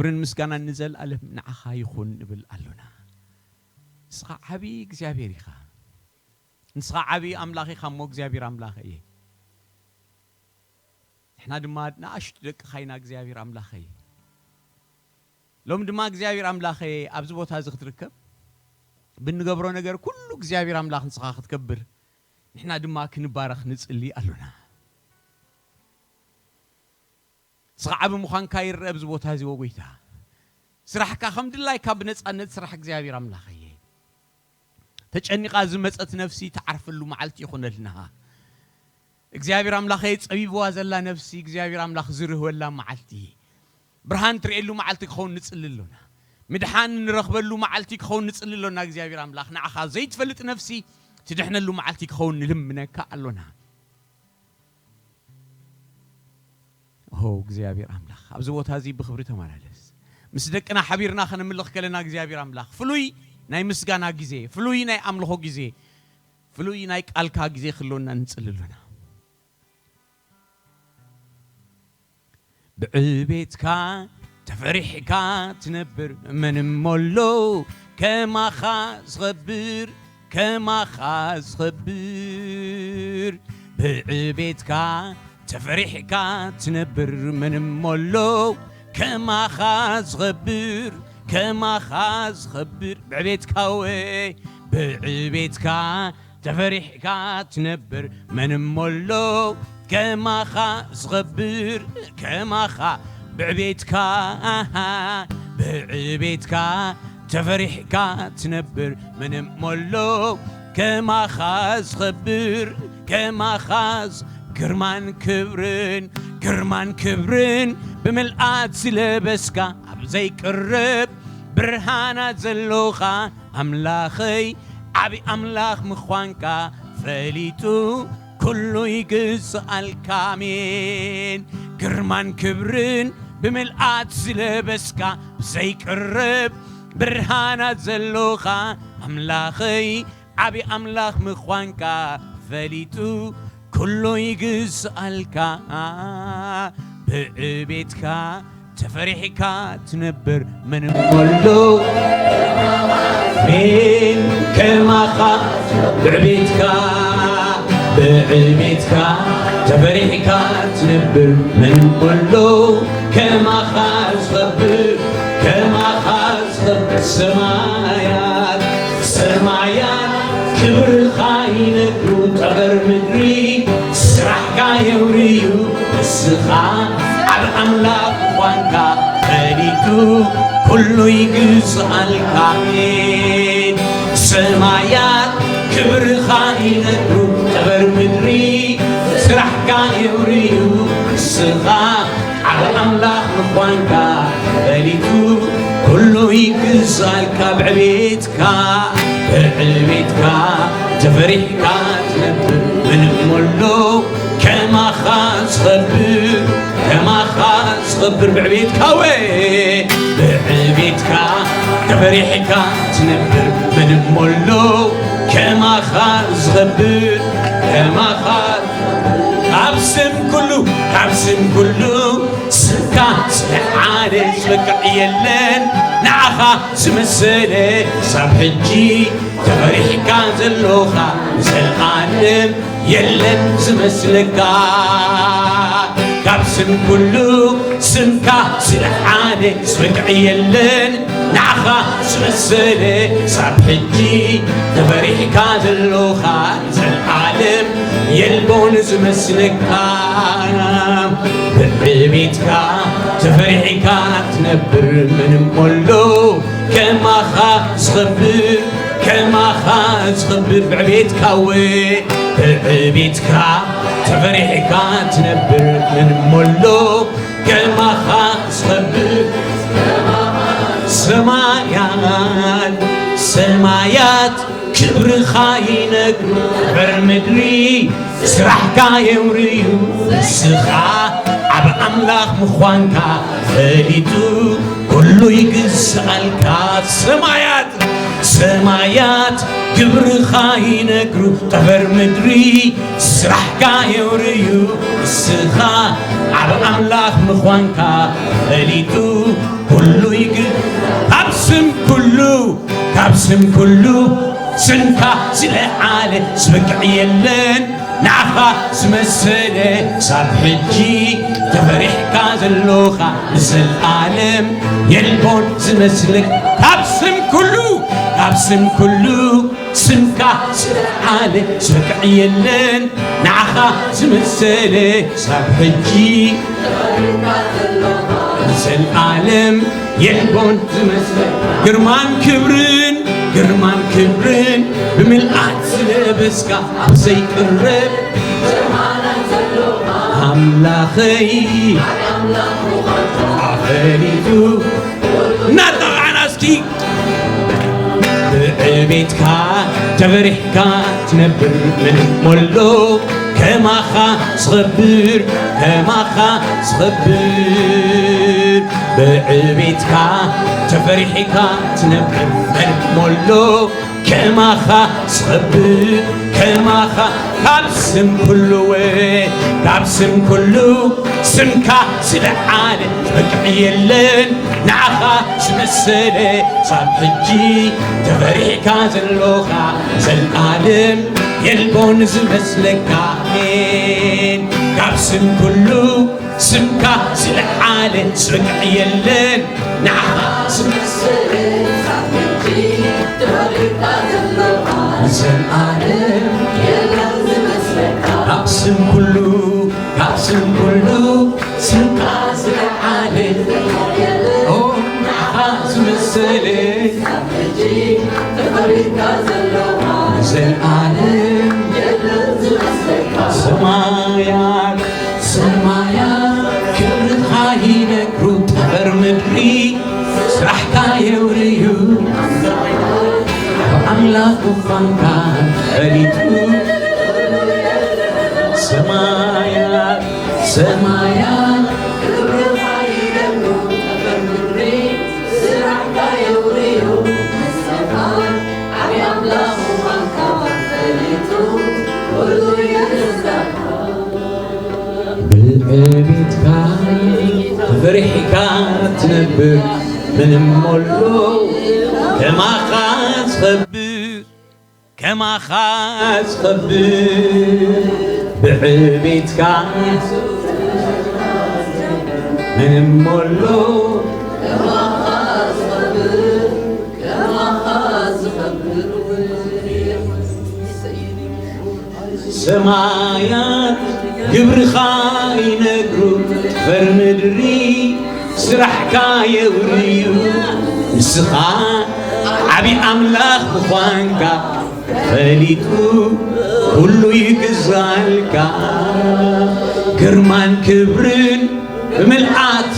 كبرن مسكانا نزل ألف نعخا يخون نبل ألونا نسخا عبي እግዚአብሔር ኢኻ ንስኻ ዓቢ ኣምላኽ ኢኻ እሞ እግዚአብሔር ኣምላኽ እየ ንሕና ድማ ንኣሽቱ ደቂ ኻይና እግዚአብሔር ኣምላኽ እየ ሎም ድማ እግዚአብሔር ኣምላኽ እየ ኣብዚ ቦታ እዚ ክትርከብ ብንገብሮ ነገር ኩሉ እግዚአብሔር ኣምላኽ ንስኻ ክትከብር ንሕና ድማ ክንባረኽ ንጽሊ ኣሉና ስኻ ዓቢ ምዃንካ ይርአ ኣብዚ ቦታ እዚ ወጎይታ ስራሕካ ከምድላይ ካብ ነፃነት ስራሕ እግዚአብሔር ኣምላኽ እየ ተጨኒቃ ዝመፀት ነፍሲ ተዓርፈሉ መዓልቲ ይኹነልና እግዚአብሔር ኣምላኽ ፀቢብዋ ዘላ ነፍሲ እግዚአብሔር ኣምላኽ ዝርህወላ መዓልቲ ብርሃን ትርእየሉ መዓልቲ ክኸውን ንጽልሎና ምድሓን ንረኽበሉ መዓልቲ ክኸውን ንጽልሎና እግዚአብሔር ኣምላኽ ንዓኻ ዘይትፈልጥ ነፍሲ ትድሕነሉ መዓልቲ ክኸውን ንልምነካ ኣሎና እግዚአብሔር ኣምላኽ ኣብዚ ቦታ እዚ ብኽብሪ ተመላለስ ምስ ደቅና ሓቢርና ከነምልኽ ከለና እግዚአብሔር ኣምላኽ ፍሉይ ናይ ምስጋና ጊዜ ፍሉይ ናይ ኣምልኾ ጊዜ ፍሉይ ናይ ቃልካ ጊዜ ክሎና ንጽልሎና ብዕቤትካ ተፈሪሕካ ትነብር ምንም ሞሎ ከማኻ ዝኸብር ብዕቤትካ ተፈሪሕካ ትነብር ምንም ሞሎ ከማኻ ዝኸብር بعبيتك بعبيتك تفرحك تنبر من مولو كما خاص غبر كما خا بعبيتك بعبيتك تفرحك تنبر من مولو كما خاص غبر كما خاص كرمان كبرن بملآت سلبسك زي قرب برهانات زلوخا أملاخي عبي أملاخ مخوانكا فليتو كله يقص الكامين كرمان كبرن بملآت سلبسكا زي قرب برهانات زلوخا أملاخي عبي أملاخ مخوانكا فليتو كله يقص الكامين ببيتك تفرحك تنبر من كله من كما خاف بعبيتك تفرحك تنبر من كله كما خاف سمايات كبر خاينك وتغر مدري سرحك يوريو السخان على أملاك وانكا خليتو كله يقص الكامين سمايات كبر خاينك تغر مدري سرحك يوريو السخان على أملاك وانكا خليتو كله يقص الكامين بعبيتك تفرحك تنبر من مولو كما خاص خبر بعبيتك بعبيتك تفرحك تنبر من مولو كما خاص خبر عبسم كله سكات عالج لك عيلن نعخا سمسلي صبحجي تفرحك زلوخا زلقانم يلن سمسلكا كابسم كله سمكا سلحاني سمك يلن نعخا سمسلي صبحجي تفرحك زلوخا زلقانم يلبون سمسلكا بعبيتك تفرحك تنبر من مولو كما خاص خبر بعبيتك بعبيتك تفرحك تنبر من مولو كما خاص ሰማያት ሰማያት ክብርኻ ይነግሩ በርምድሪ ስራሕካ የውርዩ ንስኻ ዓብ ኣምላኽ ምዃንካ ፈሊጡ ኩሉ ይግዝኣልካ ሰማያት ሰማያት ግብርኻ ይነግሩ ጠፈር ምድሪ ስራሕካ የውርዩ ንስኻ ዓብ ኣምላኽ ምዃንካ ፈሊጡ ኩሉ ካብ ስም ኩሉ ስንካ ዝለዓለ ዝብቅዕ የለን ንዓኻ ዝመሰለ ሳብ ሕጂ ተፈሪሕካ ዘለኻ ንዘለዓለም የልቦን ዝመስልክ ካብ ስም ኩሉ ስንካ ዝለዓለ ዝብቅዕ የለን ንዓኻ ዝመሰለ ሳብ ሕጂ ንዘለዓለም የልቦን ዝመስልክ ግርማን ክብርን ብምልኣት ዝለበስካ ኣብ ዘይቅረብ ኣምላኸይ ኣፈሊጡ እናጠቕዓና እስኪ ብዕቤትካ ተበሪሕካ ትነብር ምንም ሞሎ ከማኻ ዝኸብር ብዕቤትካ ተፈሪሕካ ትነብር ምንም ሞሎ ከማኻ ዝኸብር ካብ ስም ኩሉ ስምካ ዝለዓለ ዝብቅዕ የለን ንዓኻ ዝመሰለ ሳብ ሕጂ ተፈሪሕካ ዘለኻ ዘለዓለም የልቦን ዝመስለካ ካብ ስም ኩሉ ስምካ ዝለዓለ ዝብቅዕ የለን ንዓኻ ዝመሰለ ሳብ ሕጂ ተፈሪሕካ ዘለኻ ዘለዓለም የልቦን ዝመስለካ ካብ ስም ኩሉ ስምካ ዝለዓለ ንዓኻ ዝመሰለ ሳብ ሕጂ ተፈሪሕካ ዘለኻ ዘለዓለም የልቦን ዝመስለካ ሰማያት ክብርኻ ይነግሩ ጠፈር ምድሪ ስራሕካ የውርዩ ኣምላኽ ምዃንካ ፈሊጡ ሰማያት ክብርኻ ይነግሩ ጠፈር ምድሪ ስራሕካ የውርዩ ንስኻ ዓብ ኣምላኽ ምዃንካ ፈሊጡ ኩሉ ይግዝኣልካ ብዕቤትካ ተፈሪሕካ ትነብር ምንም ሞሎ ከማኻ ዝኸብር ብዕቤትካ ምንም ሞሎ ሰማያት ግብርኻ ይነግሩ ጠፈር ምድሪ ስራሕካ የውርዩ ንስኻ ዓብይ ኣምላኽ ምዃንካ ፈሊጡ ኩሉ ይግዝኣልካ ግርማን ክብርን ብምልኣት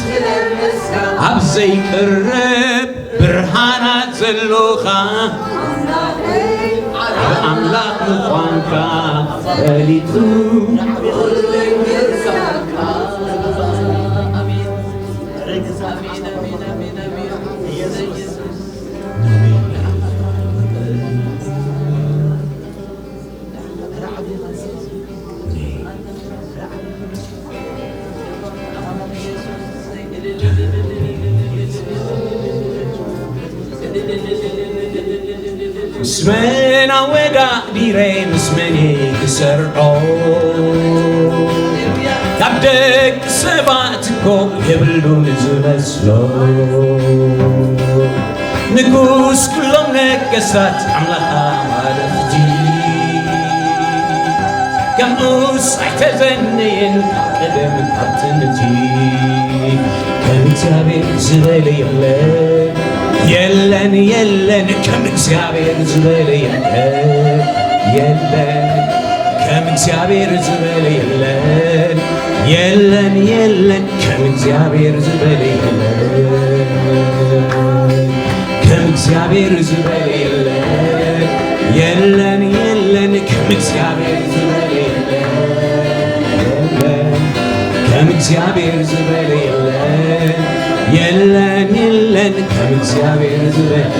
ኣብ ዘይቅረብ ብርሃናት ዘለኻ ኣምላኽ ምዃንካ ፈሊጡ مسمنا ودا ديري مسمني كسرعو تبدك سباتكو يبلو نزلسلو نقوس كلهم نكسات عملها مالفتي كم أوس احتزنين قدم كابتنتي كم تابي زبالي يلن كم እግዚአብሔር ዝበለ የለን ከም እግዚአብሔር ዝበለ የለን ከም እግዚአብሔር ዝበለ የለን ከምእግዚአብሔር ዝበለ የለን የለን ከምእግዚአብሔር ዝበለ ከምእግዚአብሔር ዝበለ የለን የለን ከምእግዚአብሔር ዝበለ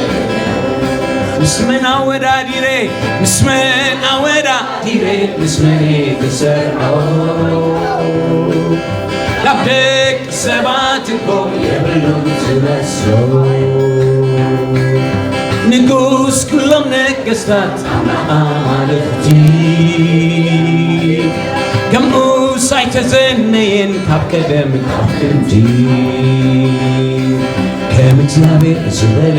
ምስመን አወዳዲሬ ምስመኔ ክሰርዖ ካብ ደቂ ሰባት እኮ የብሉን ዝመስሎ ንጉስ ኩሎም ነገስታት አማልክቲ ከምኡስ አይተዘነየን ካብ ቀደም ካብ ጥንቲ ከምእግዚአብሔር ዝበለ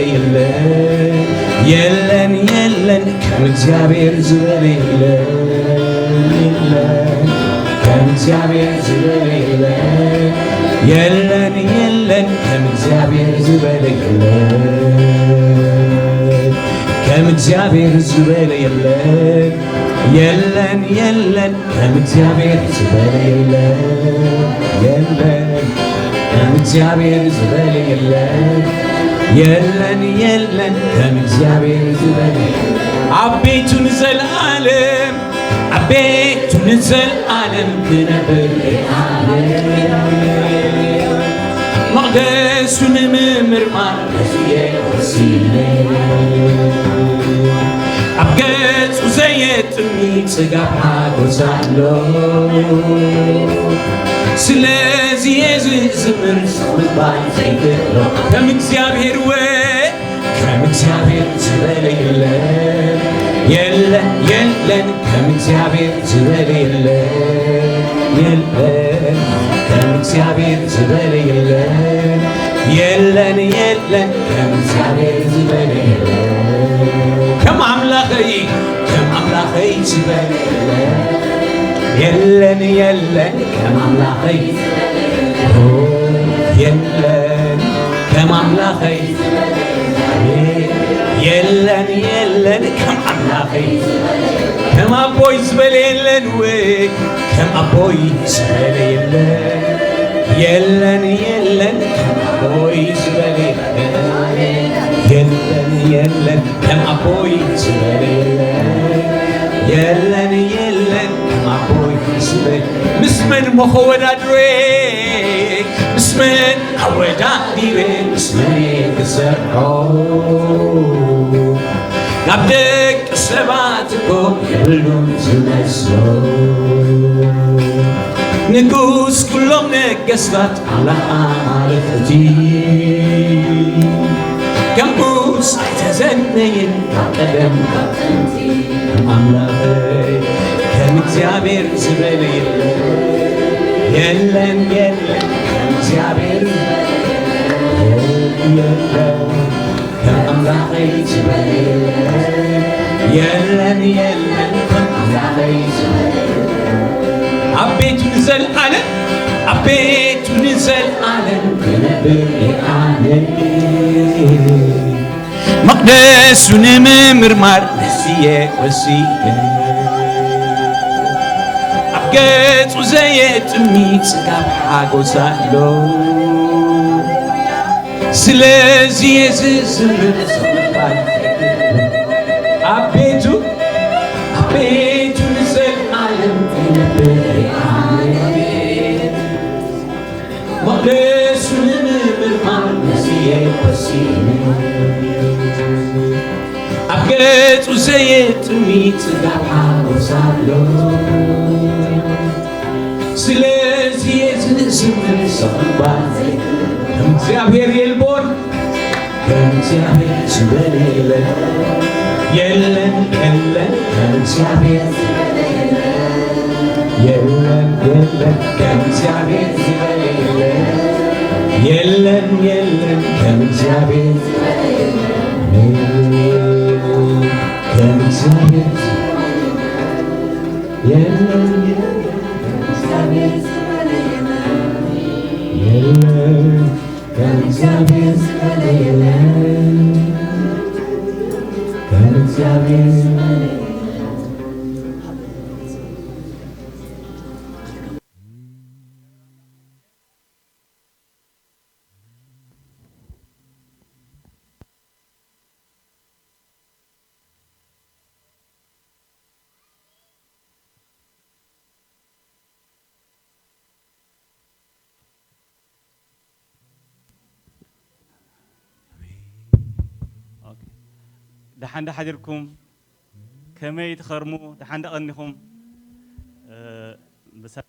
የለን የለን ከምእግዚአብሔር ዝበለ የለን ከምእግዚአብሔር ዝበለ የለን የለን ከምእግዚአብሔር ዝበለ ከምእግዚአብሔር ዝበለ የለን የለን ከምእግዚአብሔር ዝበለ የለን ከምእግዚአብሔር ዝበለ የለን የለን ከምእግዚአብሔር ዝበለ አቤቱን ዘለዓለም ክነብር መቅደሱን ምምርማር ወሲነ ኣብ ገጹ ዘየጥሚ ጽጋብ ሓጎስ ኣሎ ስለዚ የዝዝምር ምግባር ዘይግሎ ከምእግዚአብሔር ከምእግዚአብሔር ዝበለ የለን የለን ከምእግዚአብሔር ዝበለ የለን ከምእግዚአብሔር ዝበለ የለን የለን ከምእግዚአብሔር ዝበለ ከም አምላኸይ ዝበለ የለን የለን ከም አምላኸይ የለን ከም አምላኸይ የለን የለን ከም አምላኸይ ከም አቦይ ዝበለ የለን ከም አቦይ ዝበለ የለን የለን ከም አቦይ ዝበለ የለን የለን ከም አቦይ ዝበለ የለን የለን ከም አቦይ ዝበለ ምስመን መኸወዳድሬ ምስመን አወዳዲሬ ምስመኔ ክሰርሖ ናብ ደቂ ሰባት እኮ የብሉን ዝመስሎ ንጉስ ኩሎም ነገስታት አምላኽ አማልክቲ ከምኡስ አይተዘነየን ካብ ቀደም ካብ ጥንቲ አምላኸይ ከምእግዚአብሔር ዝበለ የለን የለን ከምእግዚአብሔር የለን ከም አምላኸይ ዝበለ የለን የለን ከም አምላኸይ ዝበለ አቤቱን ዘለዓለም ክነብር የአነን መቅደሱን ምምርማር ነስየ ወሲነ ኣብ ገጹ ዘየጥሚ ጽጋብ ሓጎስ ኣሎ ስለዚ የዝዝምር ሰምባል አቤቱ ዘለዓለም ክነብር የአነን መቅደሱን ምምርማር ነስየ ወሲነ ኣብ ገጹ ዘየጥሚ ጽጋብ ሓጎስ ኣሎ ስለዚ የዝዝምር ሰምባል ከምእግዚአብሔር የልቦን ከምእግዚአብሔር ዝበለ የለን የለን ከምእግዚአብሔር የለን የለን ከምእግዚአብሔር ዝበለ የለን የለን ከምእግዚአብሔር ከምእግዚአብሔር የለን ከምእግዚአብሔር የለን ከምእግዚአብሔር ከምእግዚአብሔር دحان حضركم كمي تخرمو دحان دقنكم بس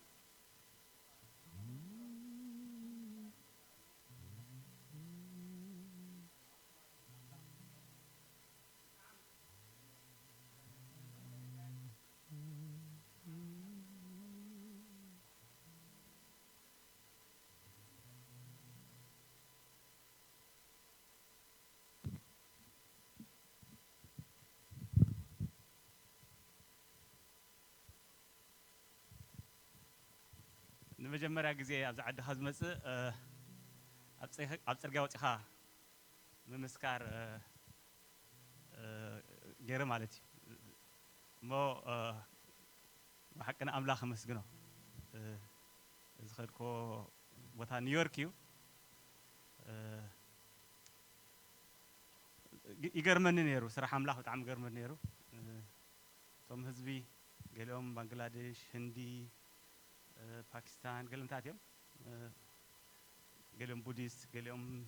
نمجمرة جزية أبز عد خزمس أبصر جوات إخا ممسكار غير مالتي مو بحقنا أملاخ مسجنه إذا وتا نيويوركيو يجرمني نيرو صراحة أملاخ وتعم يجرمني نيرو توم هزبي قالهم بنغلاديش هندي باكستان قالهم تاتيهم قالهم بوديست قالهم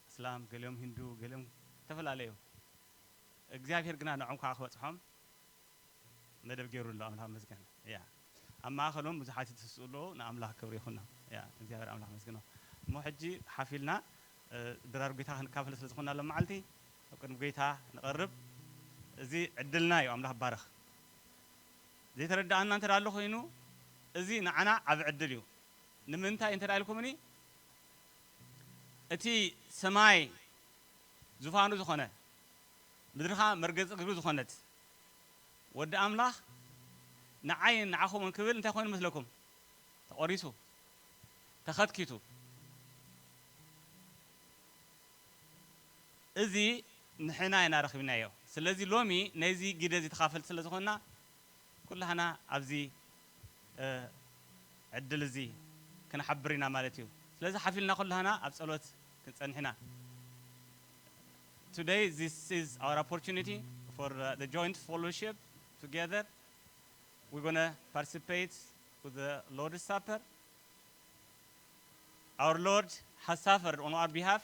إسلام قالهم هندو قالهم تفل عليهم እግዚአብሔር ግን አናዑም ካኸወጽሖም መደብ ገይሩሎ አምላኽ መስገን ያ أما خلهم مزحات تسألوا نأملاك كبر يخونا يا እግዚአብሔር أملاك مسكينه مو حجي حفلنا درار قيتها كافل سلسخونا لما معلتي وكن قيتها نقرب زي عدلنا يا أملاك بارخ زي ترد عنا أنت رالو خينو زي نعنا عب عدليو نمنتا أنت رالكم مني أتي سماي زفانو زخونة مدرخا مرقز قبل زخونة ود أملاك نعين نعخو من كبير أنت أخوين مثلكم تقريسو تخدكيتو إذي نحنا ينارخ بنايو سلزي لومي نيزي جدزي تخافل سلزخونا كلها أنا أبزي عدل زي كنا حبرينا مالتيو سلزي حفلنا كلها أنا أبسألوت كنت هنا Today this is our opportunity for the joint fellowship together. We're going to participate with the Lord's Supper. Our Lord has suffered on our behalf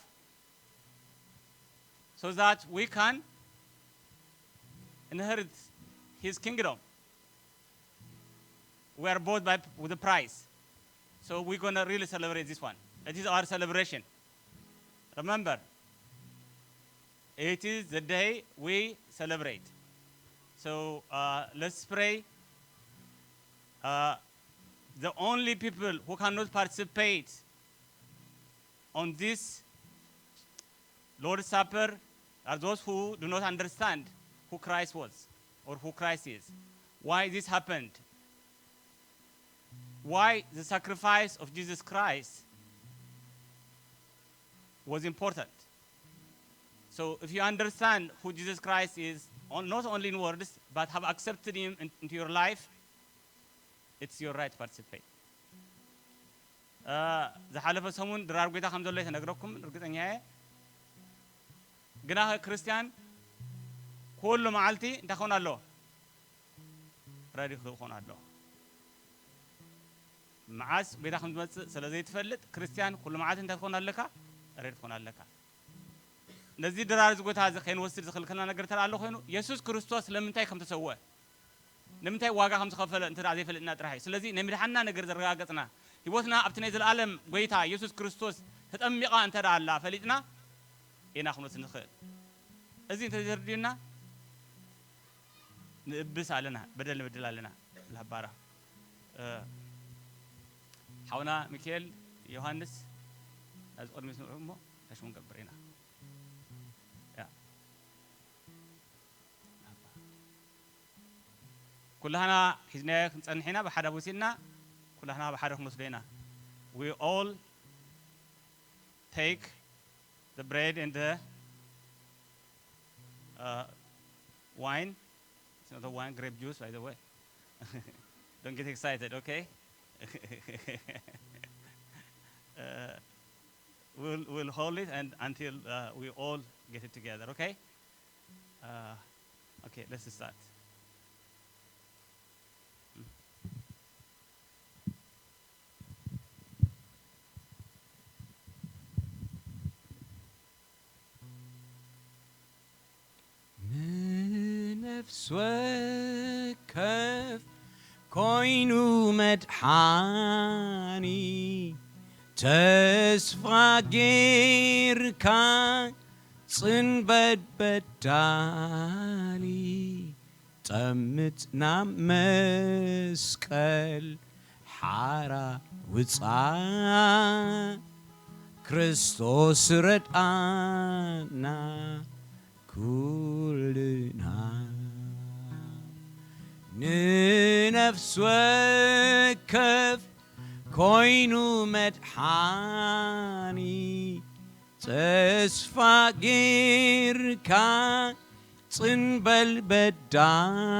so that we can inherit His kingdom. We are bought with a price. So we're going to really celebrate this one. It is our celebration. Remember, it is the day we celebrate. So let's pray. The only people who cannot participate on this Lord's Supper are those who do not understand who Christ was or who Christ is. Why this happened. Why the sacrifice of Jesus Christ was important. So if you understand who Jesus Christ is, not only in words, but have accepted Him into your life, it's your right to participate. زحالف سمون درار قيتا خمسة الله سنقرأكم رقتني جناه كريستيان كل ما عالتي انت خون الله رادي خون الله معاس قيتا خمسة سلزي تفلت كريستيان كل ما عالتي انت خون الله رادي خون الله نزيد درار قيتا هذا خين وسر دخل كلنا نقرأ ترى الله خينو يسوع كريستوس لم ينتهي كم تسوى نمتى واقع خمس خفلة أنت رأي في النات رحي سلزي نمرحنا نقدر زرقاتنا يبوثنا أبتني ذا العالم قويتها يسوع كريستوس تتأمقا أنت رأى الله فليتنا إنا خمس نخيل أزين تجردينا نبس علينا بدل علينا الهبارة حونا ميكيل يوحنس از أرمي اسمه أمه إيش مقبرينا كلنا حزنا نحنا بحدا بوسينا كلنا بحدا خمسنا. We all take the bread and the wine. It's not a wine, grape juice, by the way. Don't get excited, okay? We'll hold it and until we all get it together, okay? Okay, let's start. نفس وكف كوينو مدحاني تسفى غيركا صنبد بدالي طمتنا مسكل حارا وصا كريستوس ردانا كلنا نفس وكف كوينو مدحاني تسفى غيركا صنبل بدالي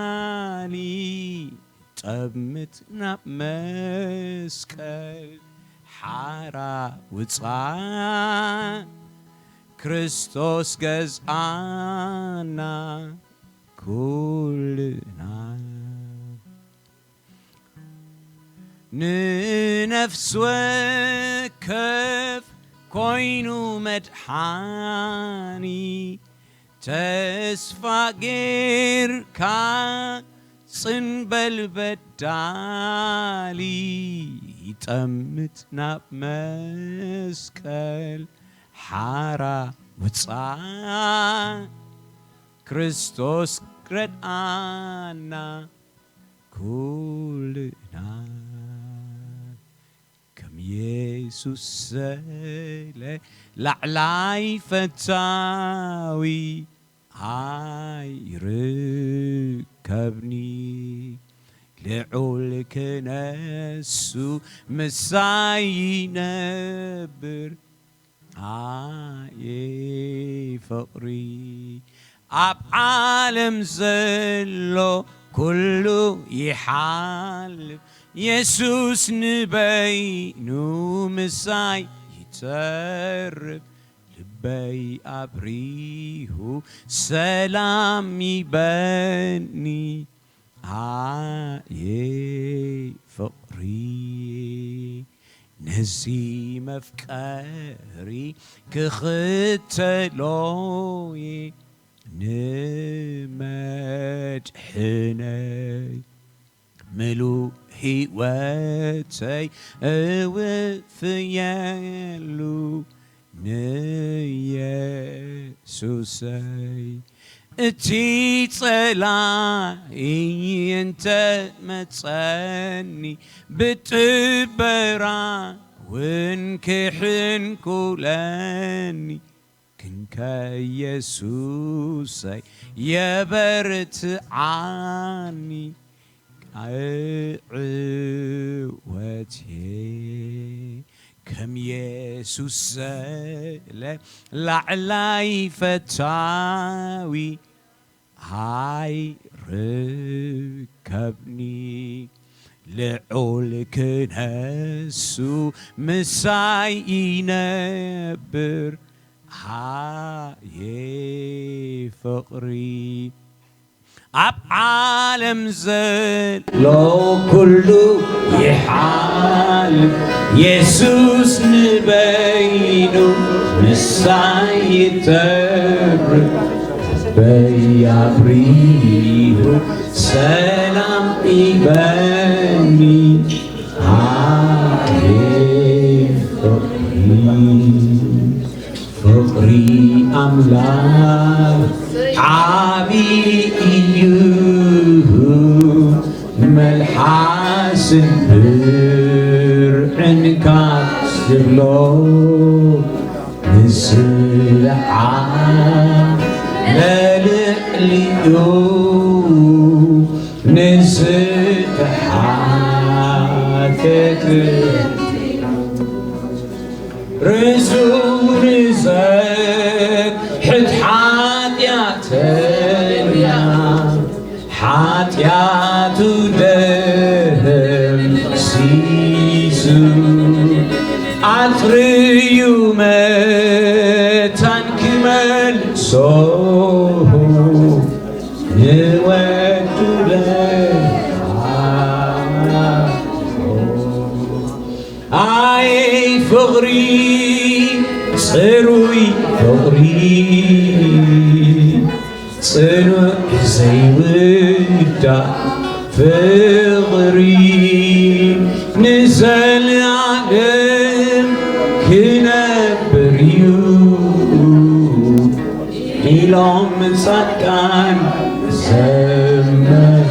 طمتنا مسكل حارا وصا كريستوس جزانا كلنا نفس وكف كوينو مدحاني تسفى غيركا صنبل بدالي طمتنا مسكل حارا وصا كريستوس ردانا كلنا كم يسوس سيلي لعلاي فتاوي هاي ركبني لعول كنسو مساي نبر هاي فقري اب عالم زلو كله يحالف يسوس نبينو مساي يترب لبي أبريه سلام يبني هاي فقري نزي مفكري كختلوي نمدحني ملو هيواتي اوفيالو نيسوسي اتي صلاي انت متصني بتبرا ونكحن كولاني كنكا يسوسي يا برت عني عوتي كم يسوس لعلاي فتاوي هاي ركبني لعول كنسو مساي ينبر هاي فقري اب عالم زل لو كله يحالف يسوس نبينو مساي يتبر بيابريو سلام يبني هاي فقري أملاك عبي ملحاس برعنك سبلو نسلعا للقليو نسلحاتك رزو رزق حد حاتياتنا حاتياتو دهم سيسو عطريو متان كمل صوه نودو اي فغري صروي فغري ጽኑዕ ዘይውዳእ ፍቕሪ ንዘለዓለም ክነብር እዩ ኢሎም ጻድቃን ዘመሩ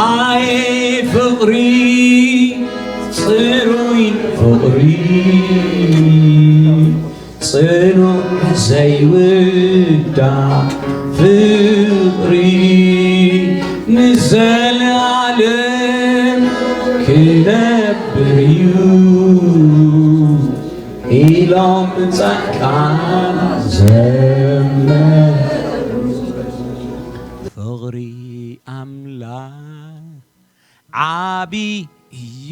ኣየ ፍቕሪ ጽሩይ ፍቕሪ ጽኑዕ ዘይውዳእ ፍቕሪ ንዘለዓለም ክነብር እዩ ኢሎም ጻድቃን ዘመሩ ፍቕሪ ኣምላኽ ዓብይ እዩ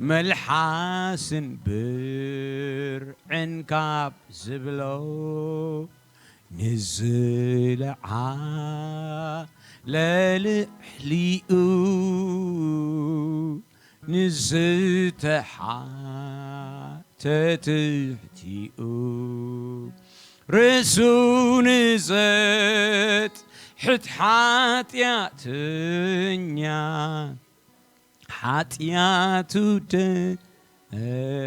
መልሓስን ብርዕን ካብ ዝብሎ ንዝለዓለልሕሊኡ ንዝተሓተትሕቲኡ ርእሱ ንዘጥሕት ሓጢአተኛ ኃጢአቱ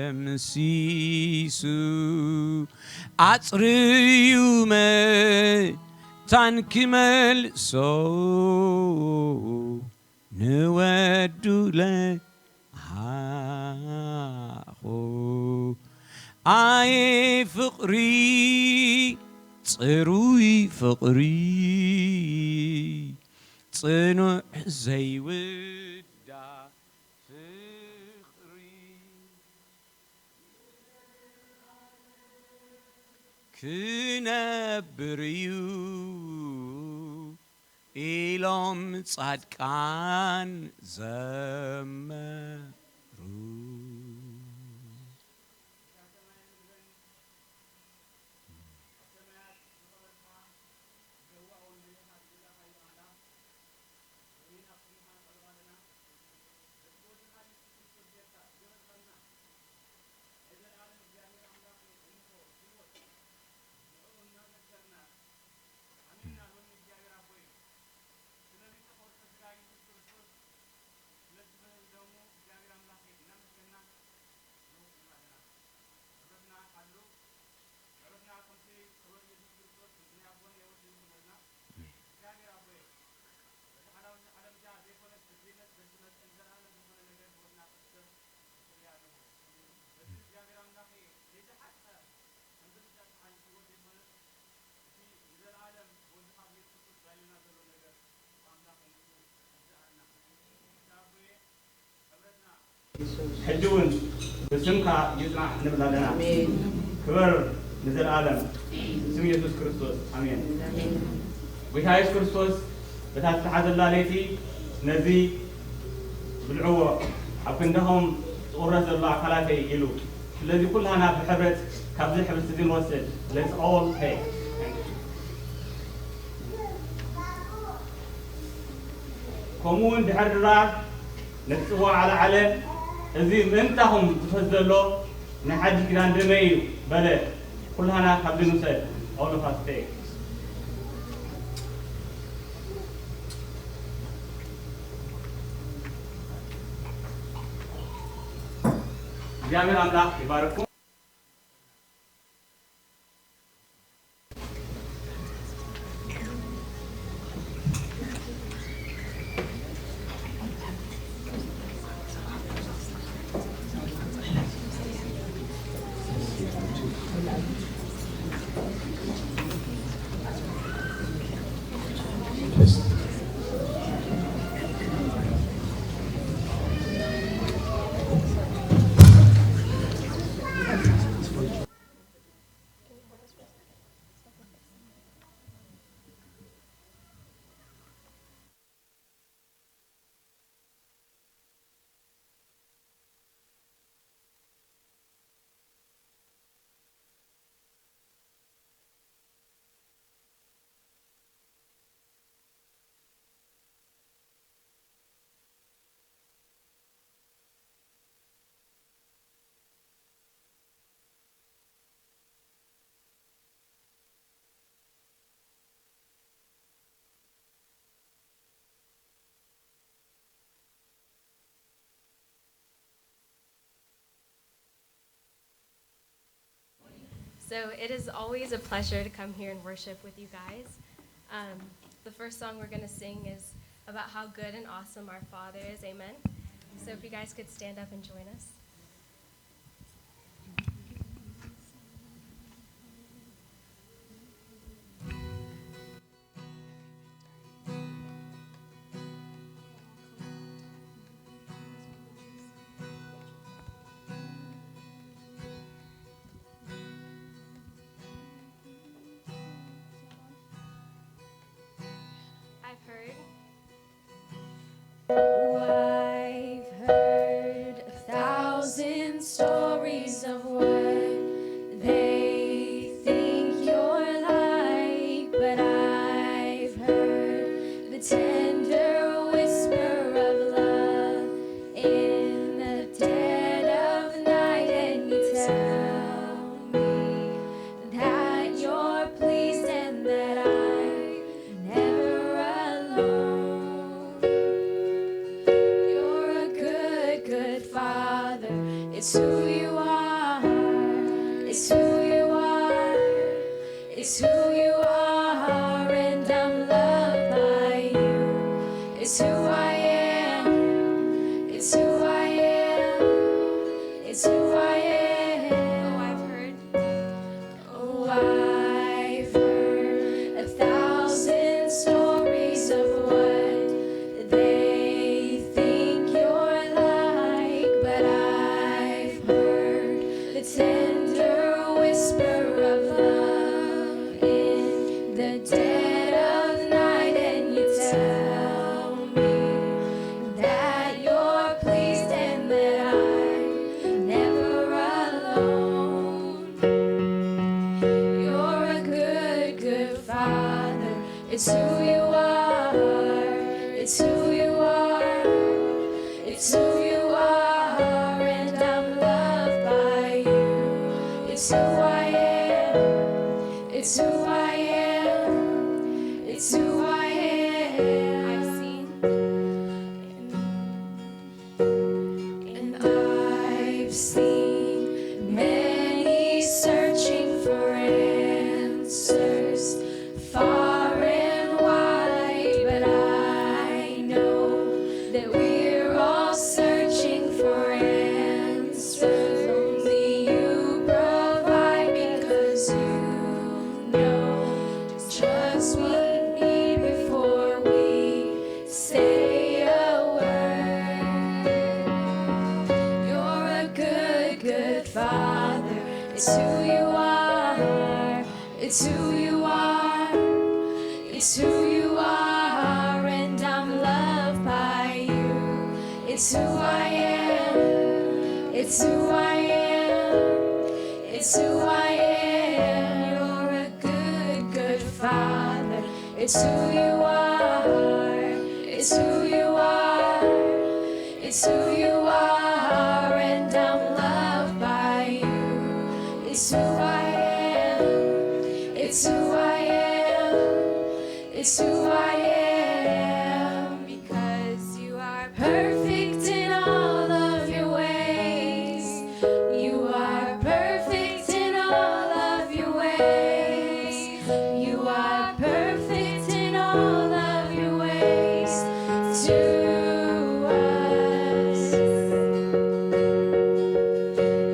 ደምሲሱ አጽርዩ መታን ክመልሶ ንወዱ ለሃኾ ኣየ ፍቕሪ ጽሩይ ፍቕሪ ጽኑዕ ዘይውዳእ ክነብር እዩ ኢሎም ጻድቃን ዘመሩ حجون بسمك يسمع نبلا لنا كبر نزل العالم سم يسوع كريستوس امين بيتا يسوع كريستوس بتاتحد الله ليتي نزي بالعوة عندهم ورث الله خلاته يلو الذي كلها انا بحبت كابزي حبت تدين وسد let's all pay كمون بحر الراس نتسوى على علم እዚህ ምንታሁም ተፈዘሎ ንሓጅ ኪዳን ደመይ በለ ኩልሃና ካብዚ ንውሰድ all of us take እግዚአብሔር አምላክ ይባርኩ። So it is always a pleasure to come here and worship with you guys. The first song we're going to sing is about how good and awesome our Father is. Amen. So if you guys could stand up and join us. I've heard 1,000 stories of what they think you're like, but I've heard the tender whisper of love in the dead of night, and you tell me that you're pleased and that I'm never alone. You're a good, good Father. It's who you are. It's who you are. It's who you are, and I'm loved by you. It's who I am. It's who I am. It's who I am. Oh, I've heard. Oh, I've heard 1,000 stories of what they think you're like, but I've heard the tender whisper of love in the dead of night, and you tell me that you're pleased and that I'm never alone. You're a good, good Father. It's who you are. It's who you are. It's who you are, and I'm loved by you. It's who I am. It's who I am. It's who I am. I've seen. And I've seen many searching for answers far and wide, but I know that we're all searching for answers. Only you provide, because you know just what we need before we say a word. You're a good, good Father. It's who you are. It's who you are. It's who you are, and I'm loved by you. It's who I am. It's who I am. It's who I am. You're a good, good Father. It's who you are. It's who you are. It's who you are, and I'm loved by you. It's who I am. It's who I am. It's who I am. Because you are Perfect in all of your ways. You are perfect in all of your ways. You are perfect in all of your ways to us.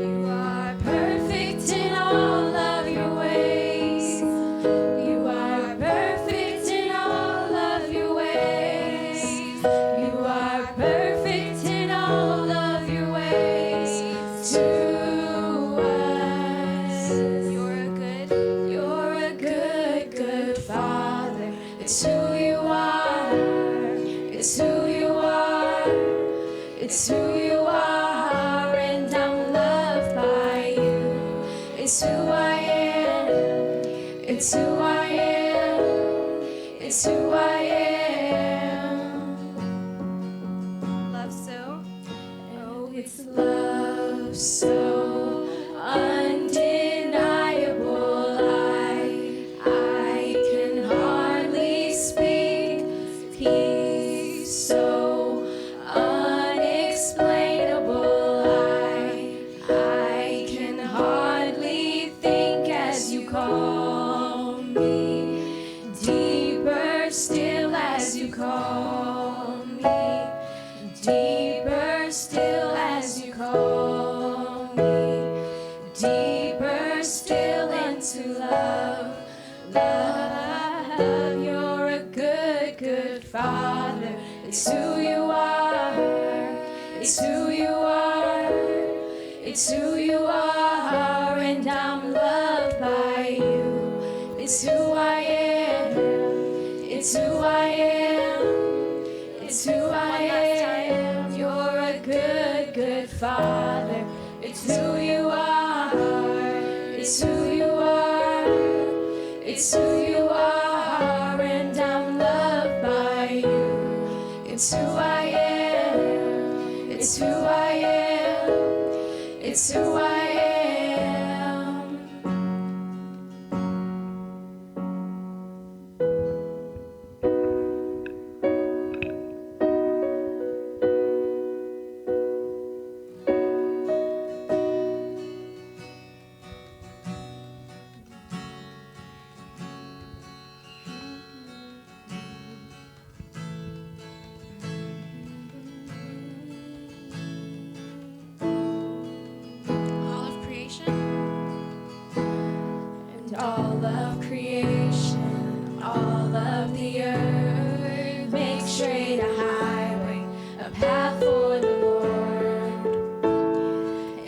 You are perfect in all of your ways. You are perfect in all of your ways. You are perfect in all of your ways to us. You're a good, good Father. It's who you are. It's who you are. It's who you are, and I'm loved by you. It's who I am. It's who I am. It's who I am. love so. Oh, it's love so undeniable. I can hardly speak. Peace so unexplainable. I can hardly think as It's who you are. It's who you are, and I'm loved by you. It's who I am. It's who I am. It's who I am. You're a good, good Father. It's who you are. It's who you are. It's who you are, and I'm loved by you. It's who I am. It's who I am. It's who I am. All of creation, and all of creation, all of the earth, make straight a highway, a path for the Lord.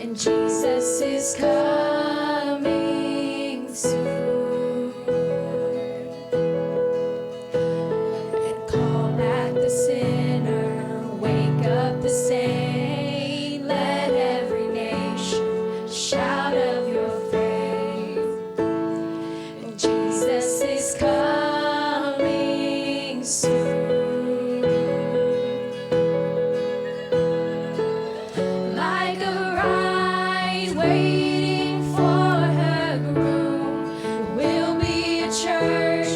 And Jesus is coming soon. And call back the sinner, wake up the saint, let every nation shout of your faith. And Jesus is coming soon. Like a bride waiting for her groom, we'll be a church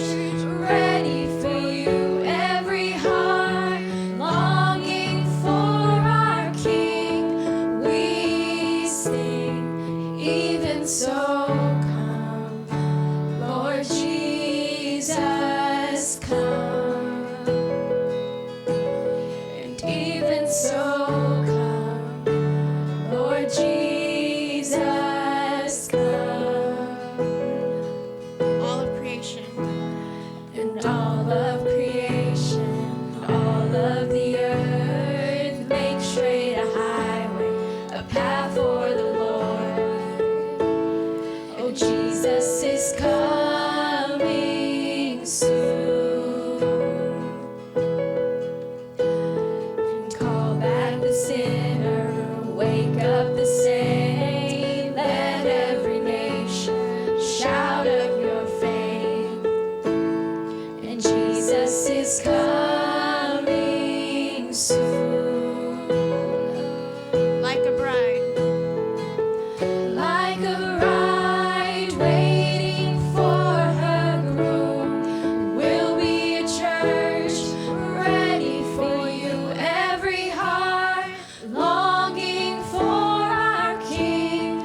ready for you. Every heart longing for our King, we sing. Even so, come, Lord Jesus, come. And even so, come, Lord Jesus, come. All of creation, and all of creation, all of the earth, make straight a highway, a path for the Lord. Oh, Jesus is coming soon. And call back the sinner, wake up the saint, let every nation shout of your faith. And Jesus is coming soon. Like a bride. Like a bride waiting for her groom, we'll be a church ready for you. Every heart longing for our King,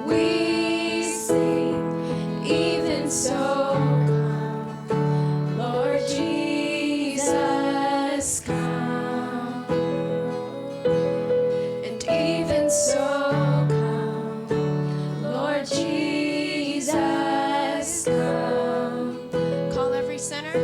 we sing. Even so, come, Lord Jesus, come. And even so, come, Lord Jesus, come. Call every sinner,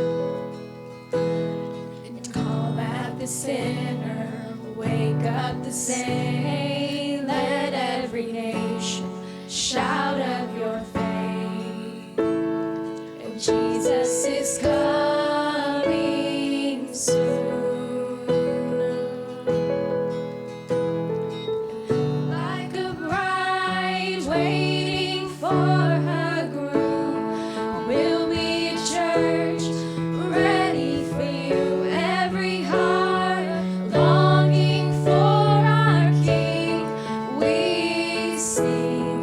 and call back the sinner, wake up the saint, let every nation shout of your faith. And Jesus is coming soon. Like a bride waiting for her groom, we'll be a church ready for you. Every heart longing for our King, we sing.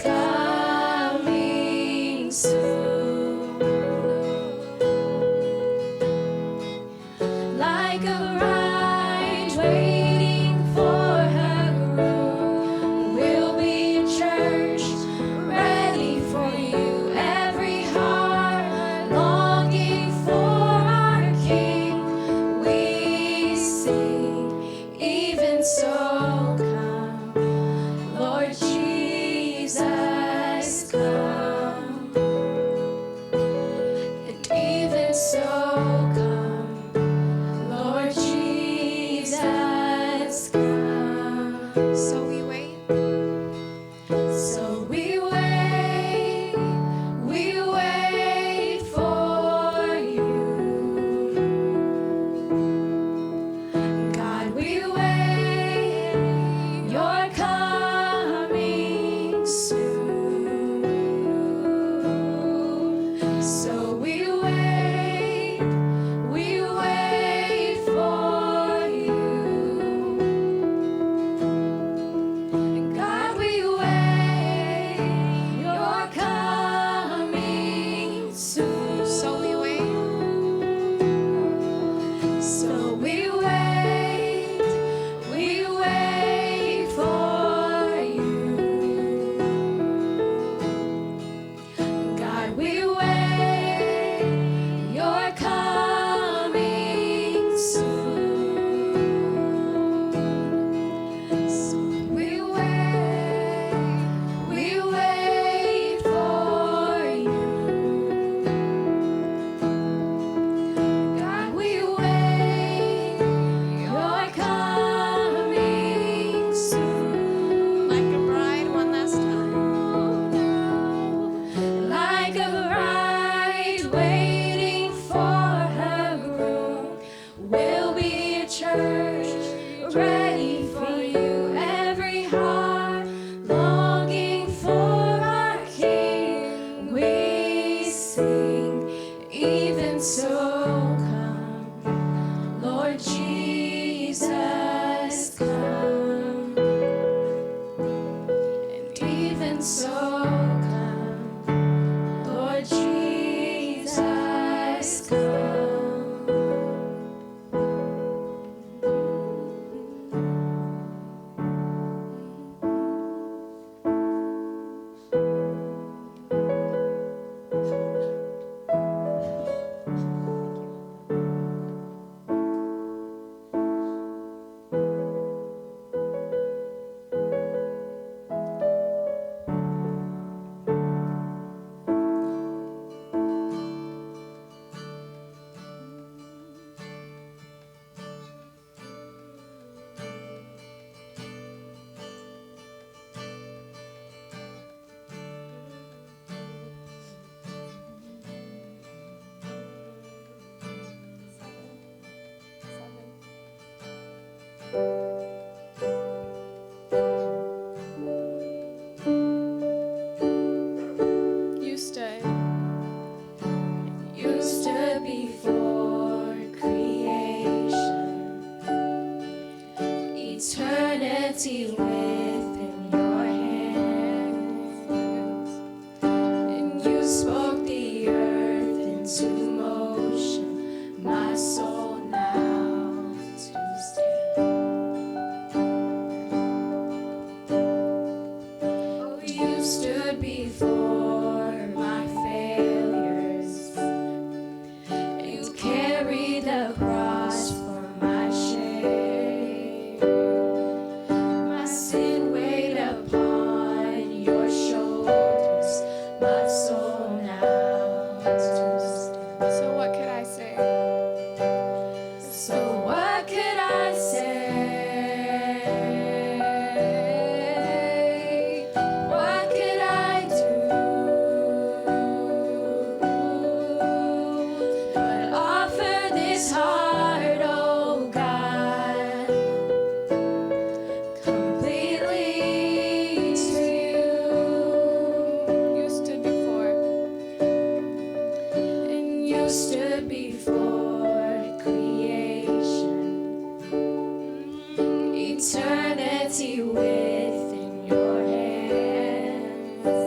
coming soon. Like a bride waiting for her groom, we'll be a church ready for you. Every heart longing for our King, we sing, even so come, Lord Jesus, come. And even so come, Lord Jesus, come. So we wait. So we wait for you. God, we wait, you're coming soon. So we wait for you. God, we wait, you're coming soon. So we wait. So we wait for you. God, we wait, you're coming soon. So we wait for you. God, we wait, you're coming soon. Like a bride, one last time. Like a bride waiting for her groom, we'll be a church ready for you. Every heart longing for our King, we sing, even so come, Lord Jesus, come. And even so come, Lord Jesus, come. You stood before creation, eternity within your hands, and you spoke the earth into motion, my soul now to stand. Oh, you stood before my failures, you carried the cross for my shame. My sin weighed upon your shoulders, my soul now to stand. So what could I say? So what could I say? What could I do but offer this heart, oh God, completely to you? You stood before, and you stood before creation, eternity within your hands,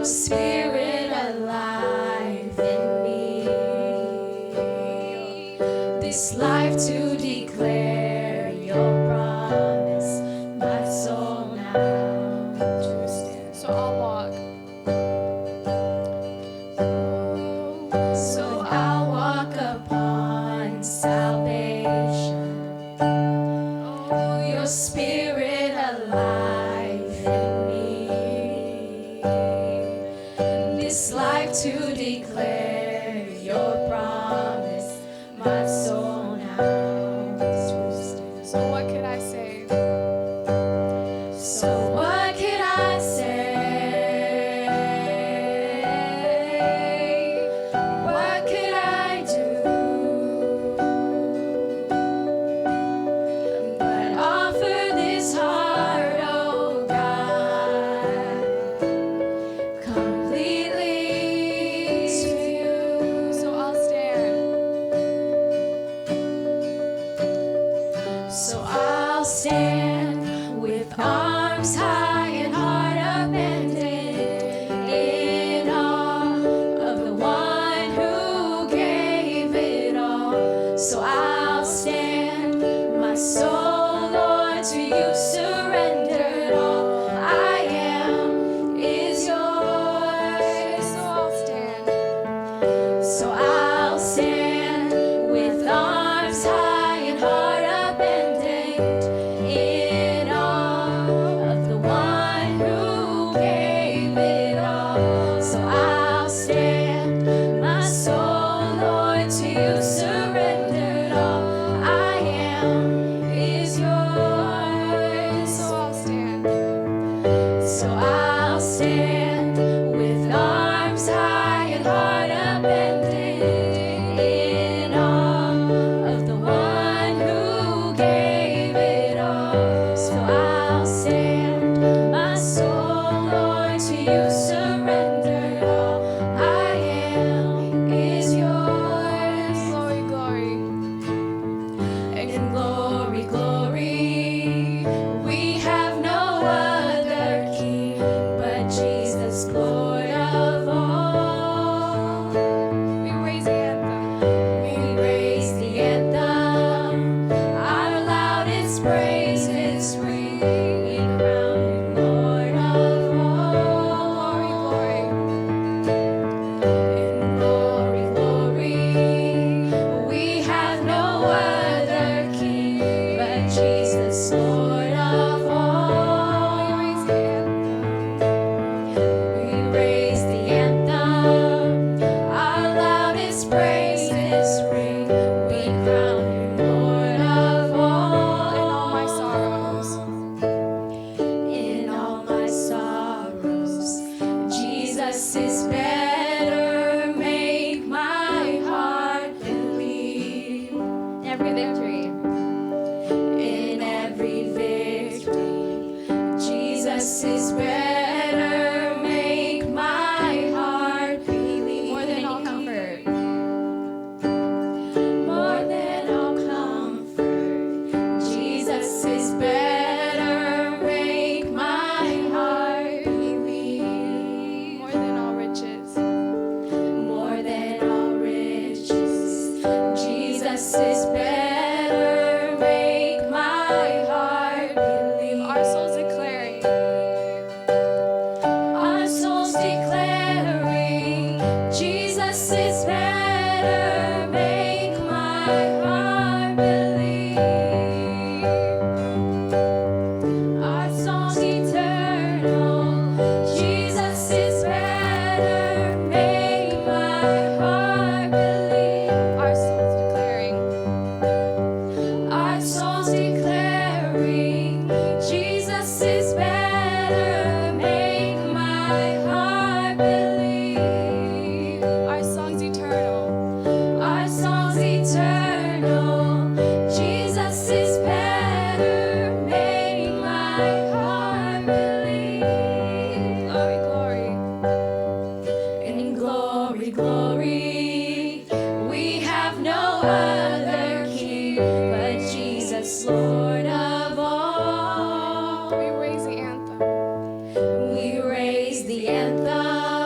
your spirit alive in me. This life to declare your promise, my soul now to stand. So I'll walk. So I'll walk upon salvation. Oh, your spirit alive in me. This life to declare your promise, my soul now to stand. So what could I say? So what could I say? What could I do but offer this heart, oh God, completely to you? So I'll stand. So I'll stand with arms high and heart upended in awe of the one who gave it all. So I'll stand, my soul, Lord, to you surrendered. All I am is yours. So I'll stand. So I'll stand with arms high and heart upended in awe of the one who gave it all. So I'll stand, my soul, Lord, to you surrendered. All I am is yours. So I'll stand. So I'll stand with arms high and heart upended in awe of the one who gave it all. So I'll stand, my soul, Lord, to you surrendered. All I am is yours. Glory, glory. And glory, glory, we have no other King but Jesus, Lord of all. We raise the anthem. We raise the anthem. Our loudest praises ring. We crown you Lord of all. Glory, glory. In glory, glory, we have no other King but Jesus, Lord of all. We raise the anthem. Our loudest praises ring. We crown you Lord of all. In all my sorrows, in all my sorrows, Jesus is better. Make my heart believe. Every victory, in every victory, Jesus is better. Make my heart believe. More than all comfort. More than all comfort, Jesus is better. Make my heart believe. More than all riches. More than all riches, Jesus is better. Make my heart believe. Our souls declaring. Our souls declaring, Jesus is better. Make my heart believe. Our songs eternal, Jesus is better. Make my heart believe. Our souls declaring. Our souls declaring, Jesus is better. Make my heart believe. Our songs eternal. Our songs eternal, Jesus is better. Make my heart believe. Glory, glory. And in glory, glory, we have no other King but Jesus, Lord of all. We raise the anthem. We raise the anthem.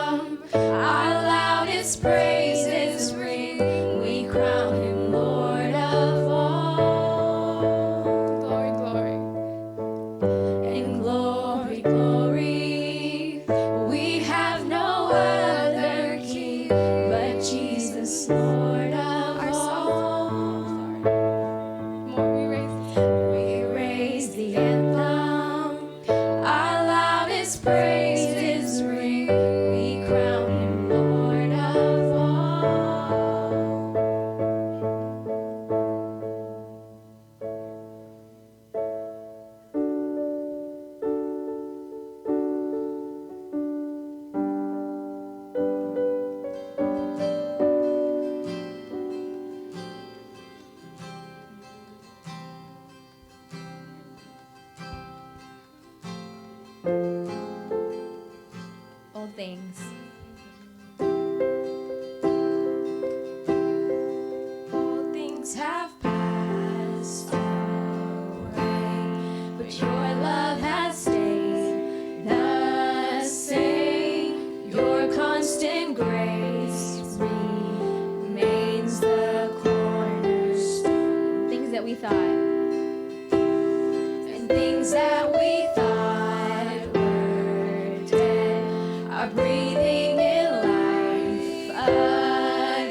are breathing in life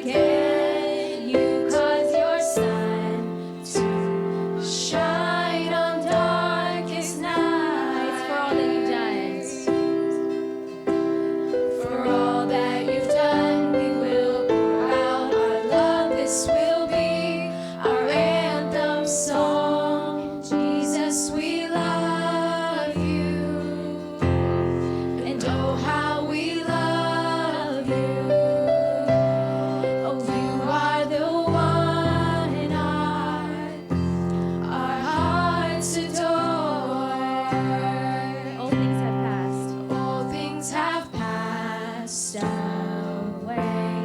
again. You cause your sun to shine on darkest nights. For all that you've done, for all that you've done, we will pour out our love. This will be our anthem song. Jesus, we love you, and oh how we love you. Oh, you are the one our hearts adore. All things have passed. All things have passed away,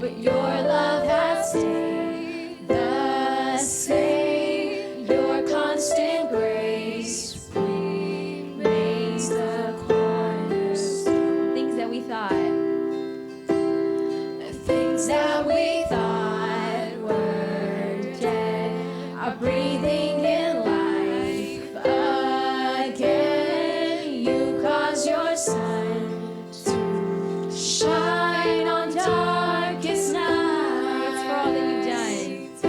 but your love has stayed the same. Your constant grace remains the cornerstone. Things that we thought were dead are breathing in life again. You cause your sun to shine on darkest nights. For all that you've done,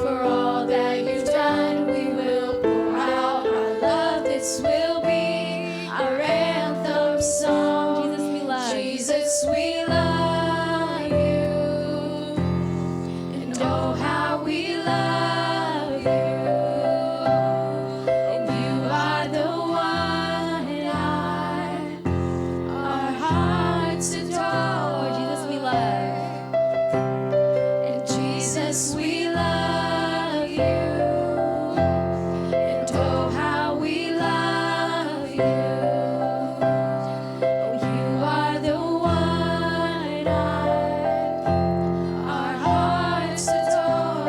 for all that you've done, we will pour out our love. This will be our anthem song. Jesus, we love. Jesus, we love you, and oh how we love you. And you are the one our hearts adore. Jesus, we love. And Jesus, we love you, and oh how we love you. Oh, you are the one our hearts adore.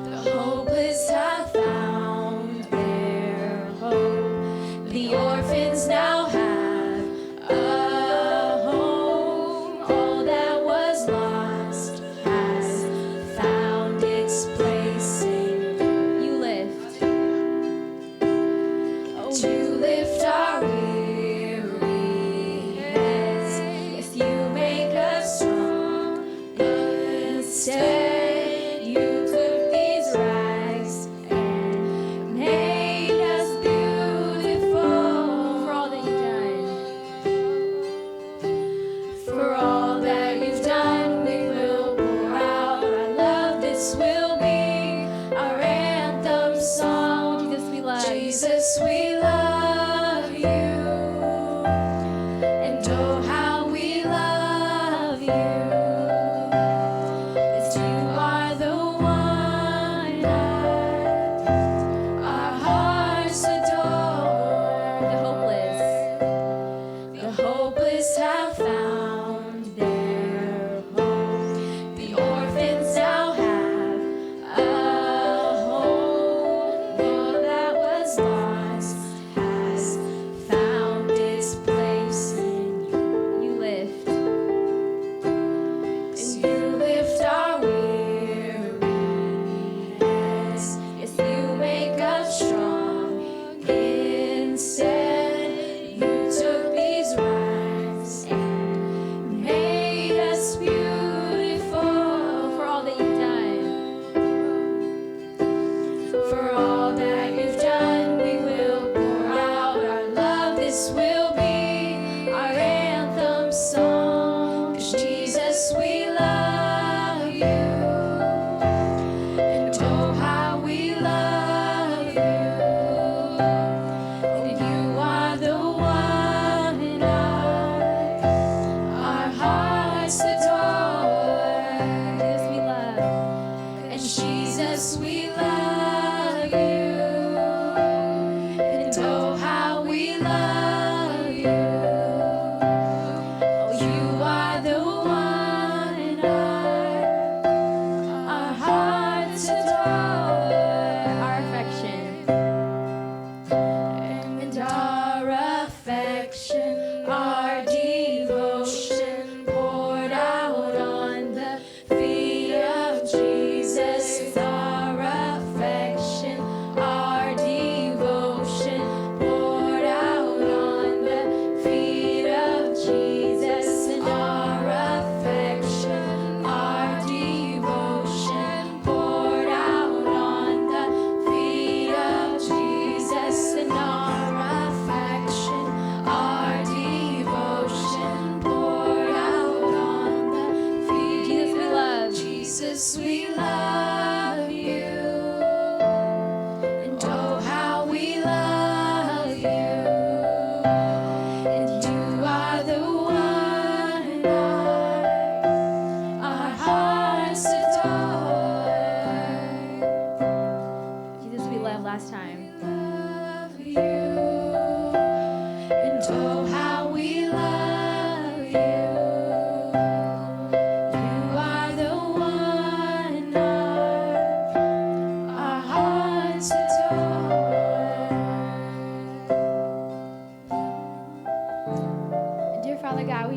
The hopeless have found their hope. The orphans now have a home. All that was lost has found its place in you. Lift, to lift our weary heads. Yes, you make us strong. Instead, you took these rags and made us beautiful. For all that you've done, for all that you've done, we will pour out our love. This will be our anthem song. Jesus, we love. Jesus, we love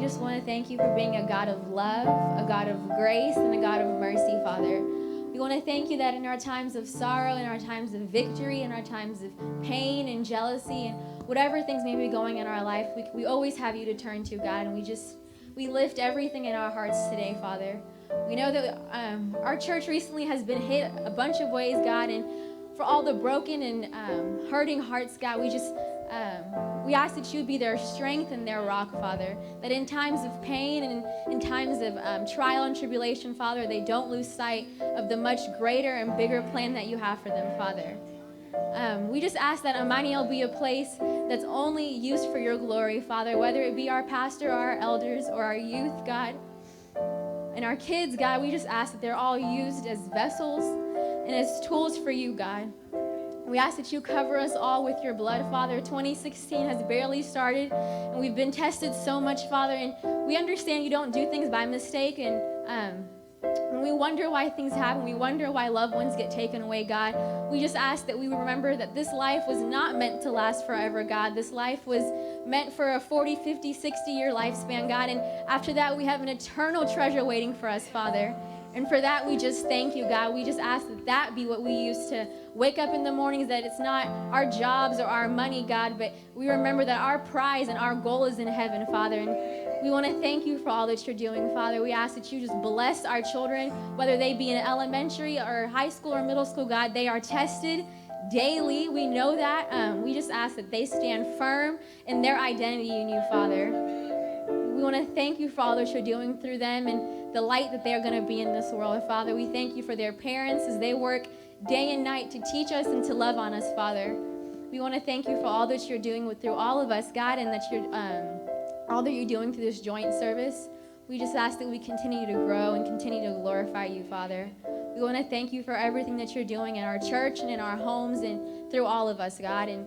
just want to thank you for being a God of love, a God of grace, and a God of mercy, Father. We want to thank you that in our times of sorrow, in our times of victory, in our times of pain and jealousy, and whatever things may be going in our life, we always have you to turn to, God, and we lift everything in our hearts today, Father. We know that our church recently has been hit a bunch of ways, God, and for all the broken and hurting hearts, God, we ask that you be their strength and their rock, Father, that in times of pain and in times of trial and tribulation, Father, they don't lose sight of the much greater and bigger plan that you have for them, Father. We just ask that Emmanuel be a place that's only used for your glory, Father, whether it be our pastor or our elders or our youth, God, and our kids, God. We just ask that they're all used as vessels and as tools for you, God. We ask that you cover us all with your blood, Father. 2016 has barely started, and we've been tested so much, Father, and we understand you don't do things by mistake, and when we wonder why things happen, we wonder why loved ones get taken away, God. We just ask that we remember that this life was not meant to last forever, God. This life was meant for a 40, 50, 60-year lifespan, God, and after that, we have an eternal treasure waiting for us, Father. And for that, we just thank you, God. We just ask that that be what we use to wake up in the mornings, that it's not our jobs or our money, God, but we remember that our prize and our goal is in heaven, Father. And we want to thank you for all that you're doing, Father. We ask that you just bless our children, whether they be in elementary or high school or middle school, God. They are tested daily. We know that. We just ask that they stand firm in their identity in you, Father. We want to thank you for all that you're doing through them and the light that they're going to be in this world. Father, we thank you for their parents as they work day and night to teach us and to love on us, Father. We want to thank you for all that you're doing through all of us, God, and that you're all that you're doing through this joint service. We just ask that we continue to grow and continue to glorify you, Father. We want to thank you for everything that you're doing in our church and in our homes and through all of us, God. And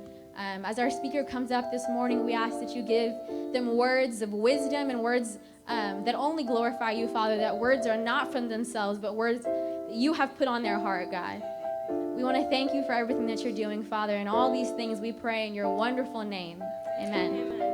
as our speaker comes up this morning, we ask that you give them words of wisdom and words that only glorify you, Father, that words are not from themselves, but words that you have put on their heart, God. We want to thank you for everything that you're doing, Father, and all these things we pray in your wonderful name. Amen. Amen.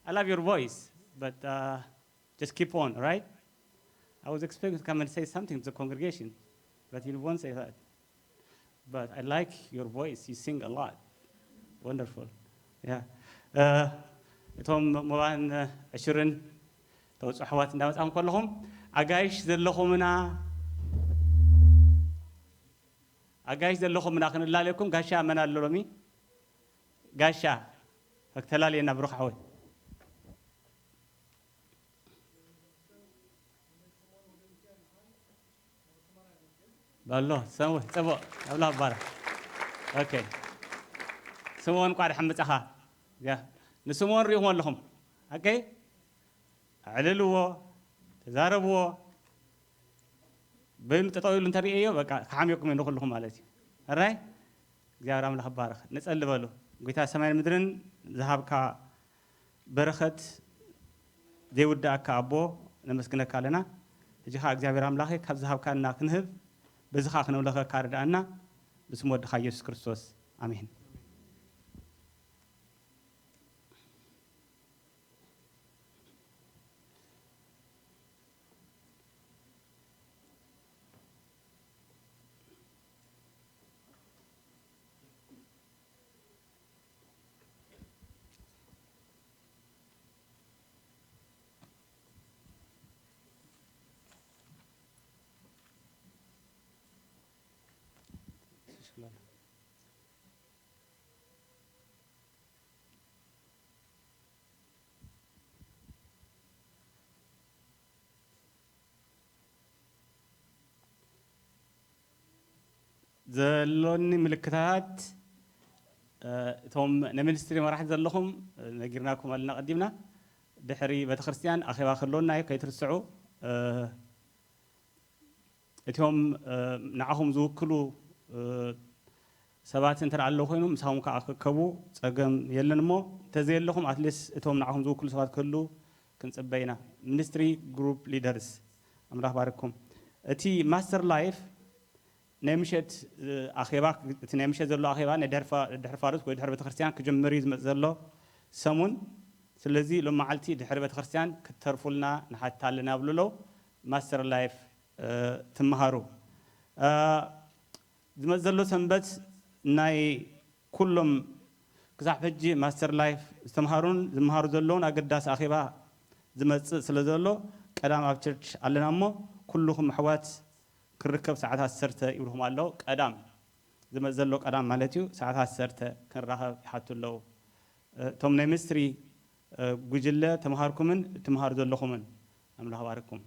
I love your voice, but just keep on, all right? I was expecting to come and say something to the congregation, but you won't say that. But I like your voice. You sing a lot. Wonderful. Yeah. እቶም ሞባን ዕሽርን ተውፅኡ ኣሕዋት እንዳመፃኹም ከለኹም ኣጋይሽ ዘለኹምና ክንላለየኩም ጋሻ መን ኣሎ ሎሚ ጋሻ ፈክተላለየና ብሩኽ ኣሕወት በሎ ሰሙህ ፅቡቕ ኣብላ ባራ ኦኬ ስምዖን ቋ ድሓን መፃኻ ንስምዖን ሪእኹም ኣለኹም ኦኬ ኣዕልልዎ ተዛረብዎ በይኑ ጠጠው ኢሉ እንተሪእዮ በቃ ክሓምየኩም እየ ንኩልኹም ማለት እዩ ኣራይ እግዚኣብሔር ኣምላኽ ባርኽ ንፀሊ በሉ ጌታ ሰማይን ምድርን ዝሃብካ በረኸት ዘይውዳእካ ኣቦ ነመስግነካ ኣለና ሕጂ ኸ እግዚኣብሔር ኣምላኸ ካብ ዝሃብካና ክንህብ በዝኻ ክነብለኸካ ርዳእና ብስም ወድኻ ኢየሱስ ክርስቶስ ኣሜን زلوني ملكتات توم نمنستري ما راح زلهم نجرناكم لنا قديمنا دحري بتخرستيان أخي باخلونا كي ترسعوا توم نعهم زوكلو سبات انتر على لهم مساهم كأكبو تجمع يلنمو تزيل لهم أتلس توم نعهم زوكلو سبات كله كنت بينا منستري جروب ليدرز أمرح باركم تي ماستر لايف نمشت أخيبا تنمشت زلوا أخيبا ندهر فارس ويدهر بتخرسيان كجمريز مزلوا سمون سلزي لما علتي دهر بتخرسيان كترفلنا نحط لنا بلولو ماستر لايف تمهارو زمزلوا سنبت ناي كلهم كزح بجي ماستر لايف استمهارون زمهارو زلون أقداس أخيبا زمز سلزلوا كلام أبتشرش على مو كلهم حوات كركب ساعتها السرته يقولهم الله قدام زي ما زلوا قدام مالتيو ساعتها السرته كان راها يحطوا له توم نيمستري جوجله تمهاركمن تمهار زلخمن الله باركم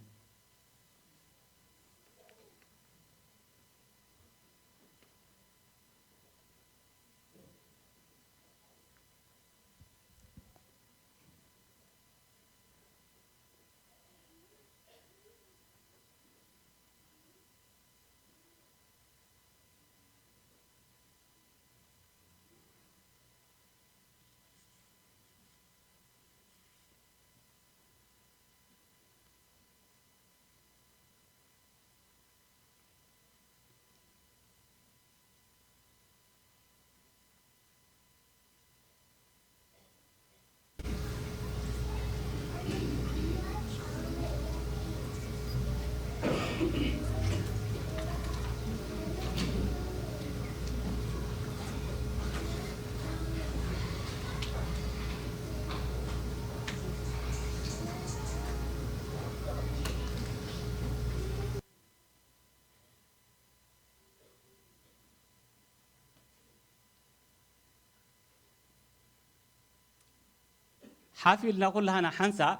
حافلنا كلها أنا حنسى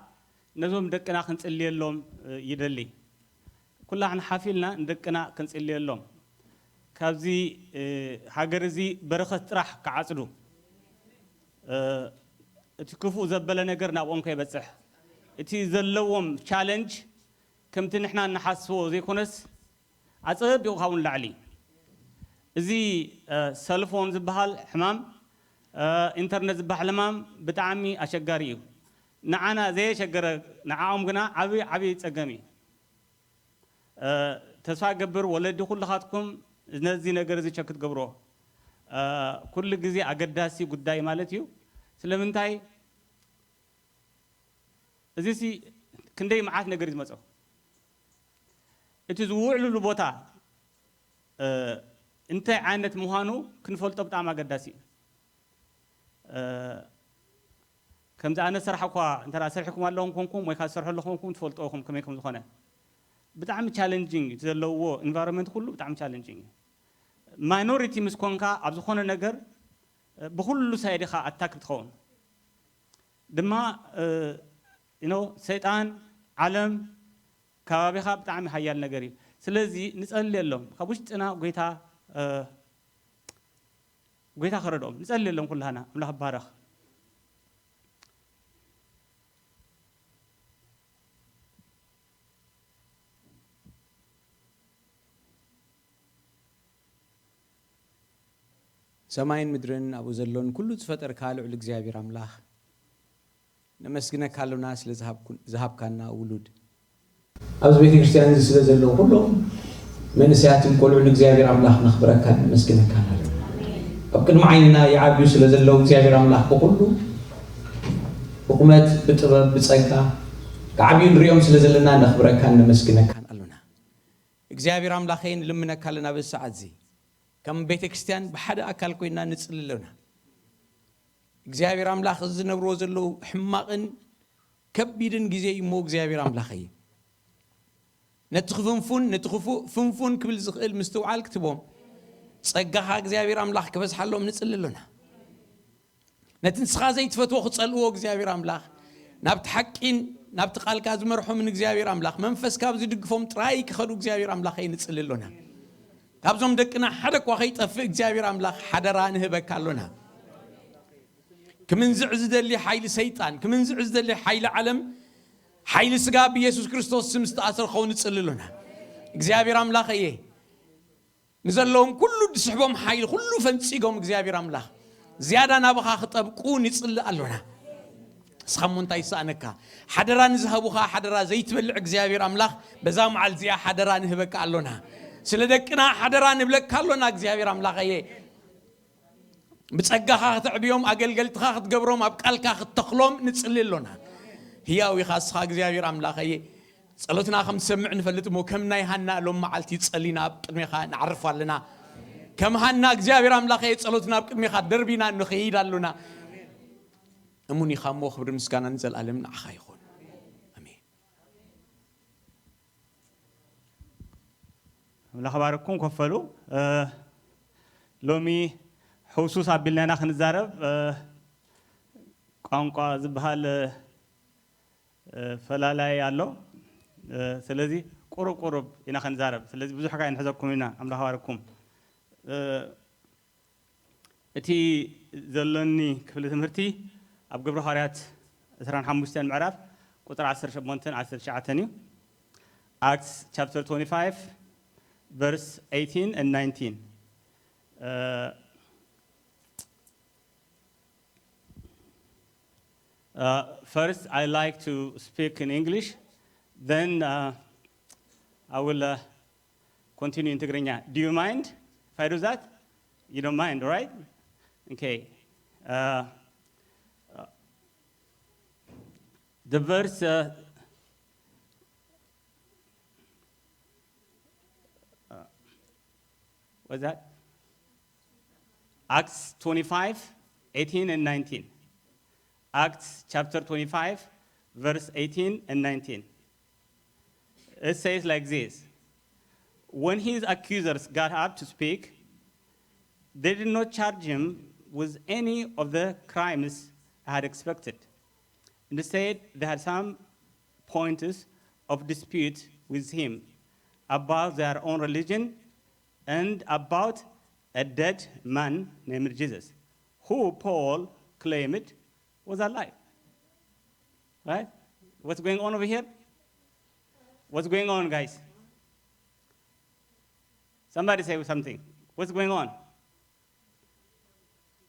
نزوم دكنا خنصلي لهم يدلي كلها أنا حافلنا دكنا خنصلي لهم كابزي هاجرزي برخة راح كعصدو تكفو زبالة نجرنا وأم كي بتصح تي زلوهم challenge كم تنحنا نحسوا زي كونس عصب يوخاون لعلي زي سلفون زبهال حمام إنترنت بحلمام بتعمي أشجاريو نعنا زي شجر نعاهم جنا عبي تجمي تسوى جبر ولدي كل خاتكم نزي نجر زي شكت جبروه كل جزء أقداسي قداي مالتيو سلمنتاي زي سي كندي معاك نجر زي مسأو إتزوع له بوتا أنت عانت مهانو كنفولت بتاع أقداسي كم أنا سرحة قا أنت رأي سرحكم اللهم كونكم ويخاف سرح اللهم كون تفولتوهم كم يكون زخنة بتعمل challenging تزلوا environment كله بتعمل challenging minority مسكونكا أبزخونه نجر بكل سيد خا attack تخون دما سيطان عالم كابي خا بتعمل حيال نجري سلزي نسأل لهم خبوشت أنا قويتا خردهم نسأل لهم كلنا الله بارك سماين مدرن أبو زلون كله تفتر كالو على الجزائر أملاح نمسكنا كالو ناس لذهب كنا ولود أبو بيت كريستيان زلون كلهم من ساعتهم كله على الجزائر أملاح نخبرك كان نمسكنا كالو أبكن معيننا يعبي سلزلوا الجزائر أملاح بقوله حكومات بتبى بتسايكا كعبي اليوم سلزلنا نخبرك كان نمسكنا كان قالونا الجزائر أملاحين لمنا كلنا بالساعات زي كم بيت كريستيان بحد أكل كوينا نتصل لنا الجزائر أملاح زنا بروزلو حماقن كبيرن جزائي مو الجزائر أملاحي نتخفون فنفون قبل زخيل مستوعال كتبهم صقها እግዚአብሔር አምላክ ከበዝሐሎም ንጽልሉና ነትንስኻ ዘይትፈትዎ ክጸልዎ እግዚአብሔር አምላክ ናብቲ ሐቂን ናብቲ ቃልካ ዝመርሖም እግዚአብሔር አምላክ መንፈስ ካብ ዝድግፎም ጥራይ ክኸዱ እግዚአብሔር አምላክ ይንጽልሉና ካብዞም ደቅና ሓደ ኳ ከይጠፍእ እግዚአብሔር አምላክ ሓደራ ንህበካ ኣሎና ክምንዝዕ ዝደሊ ሓይሊ ሰይጣን ክምንዝዕ ዝደሊ ሓይሊ ዓለም ሓይሊ ስጋ ብኢየሱስ ክርስቶስ ስም ዝተኣሰር ኸውን ጽልሉና እግዚአብሔር አምላክ እየ ንዘለዎም ኩሉ ድስሕቦም ሓይሊ ኩሉ ፈንጺጎም እግዚአብሔር አምላክ ዝያዳ ናብኻ ክጠብቁ ንጽልእ ኣሎና ስኻም እንታይ ይሳነካ ሓደራ ንዝሃቡኻ ሓደራ ዘይትበልዕ እግዚአብሔር አምላክ በዛ መዓል ዝያ ሓደራ ንህበካ ኣሎና ስለ ደቅና ሓደራ ንብለካ ኣሎና እግዚአብሔር አምላክ እየ ብጸጋኻ ክትዕብዮም ኣገልገልትኻ ክትገብሮም ኣብ ቃልካ ክትተኽሎም ንጽልእ ኣሎና ህያው ኢኻ ስኻ እግዚአብሔር አምላክ እየ ጸሎትና ከም ሰምዕ ንፈልጥ ሞ ከም ናይ ሃና ሎም መዓልቲ ጸሊና ኣብ ቅድሜኻ ንዓርፍ ኣለና ከም ሃና እግዚአብሔር አምላክ እየ ጸሎትና ኣብ ቅድሜኻ ደርቢና ንኸይድ ኣሎና እሙን ኢኻ ሞ ክብሪ ምስጋና ንዘለኣለም ንዓኻ ይኹን ኣሜን ኣምላኽ ባርኩም ከፈሉ ሎሚ ሕውሱስ ኣቢልናና ክንዛረብ ቋንቋ ዝበሃል ፈላላይ ኣሎ ስለዚ ቁሩብ ኢና ክንዛረብ ስለዚ ብዙሕ ካ ንሕዘኩም ኢና ኣምላኽ ባርኩም እቲ ዘለኒ ክፍሊ ትምህርቲ ኣብ ግብረ ሐዋርያት 25 ምዕራፍ ቁጥር 18 19 እዩ Acts chapter 25 verse 18 and 19 first I like to speak in English then I will continue in Tigrinya. Do you mind if I do that? You don't mind, right? Okay. The verse what's that? Acts 25, 18 and 19. Acts chapter 25, verse 18 and 19. It says like this. When his accusers got up to speak, they did not charge him with any of the crimes I had expected. Instead, they had some points of dispute with him about their own religion and about a dead man named Jesus, who Paul claimed was alive. Right? What's going on over here? What's going on, guys? Somebody say something. What's going on?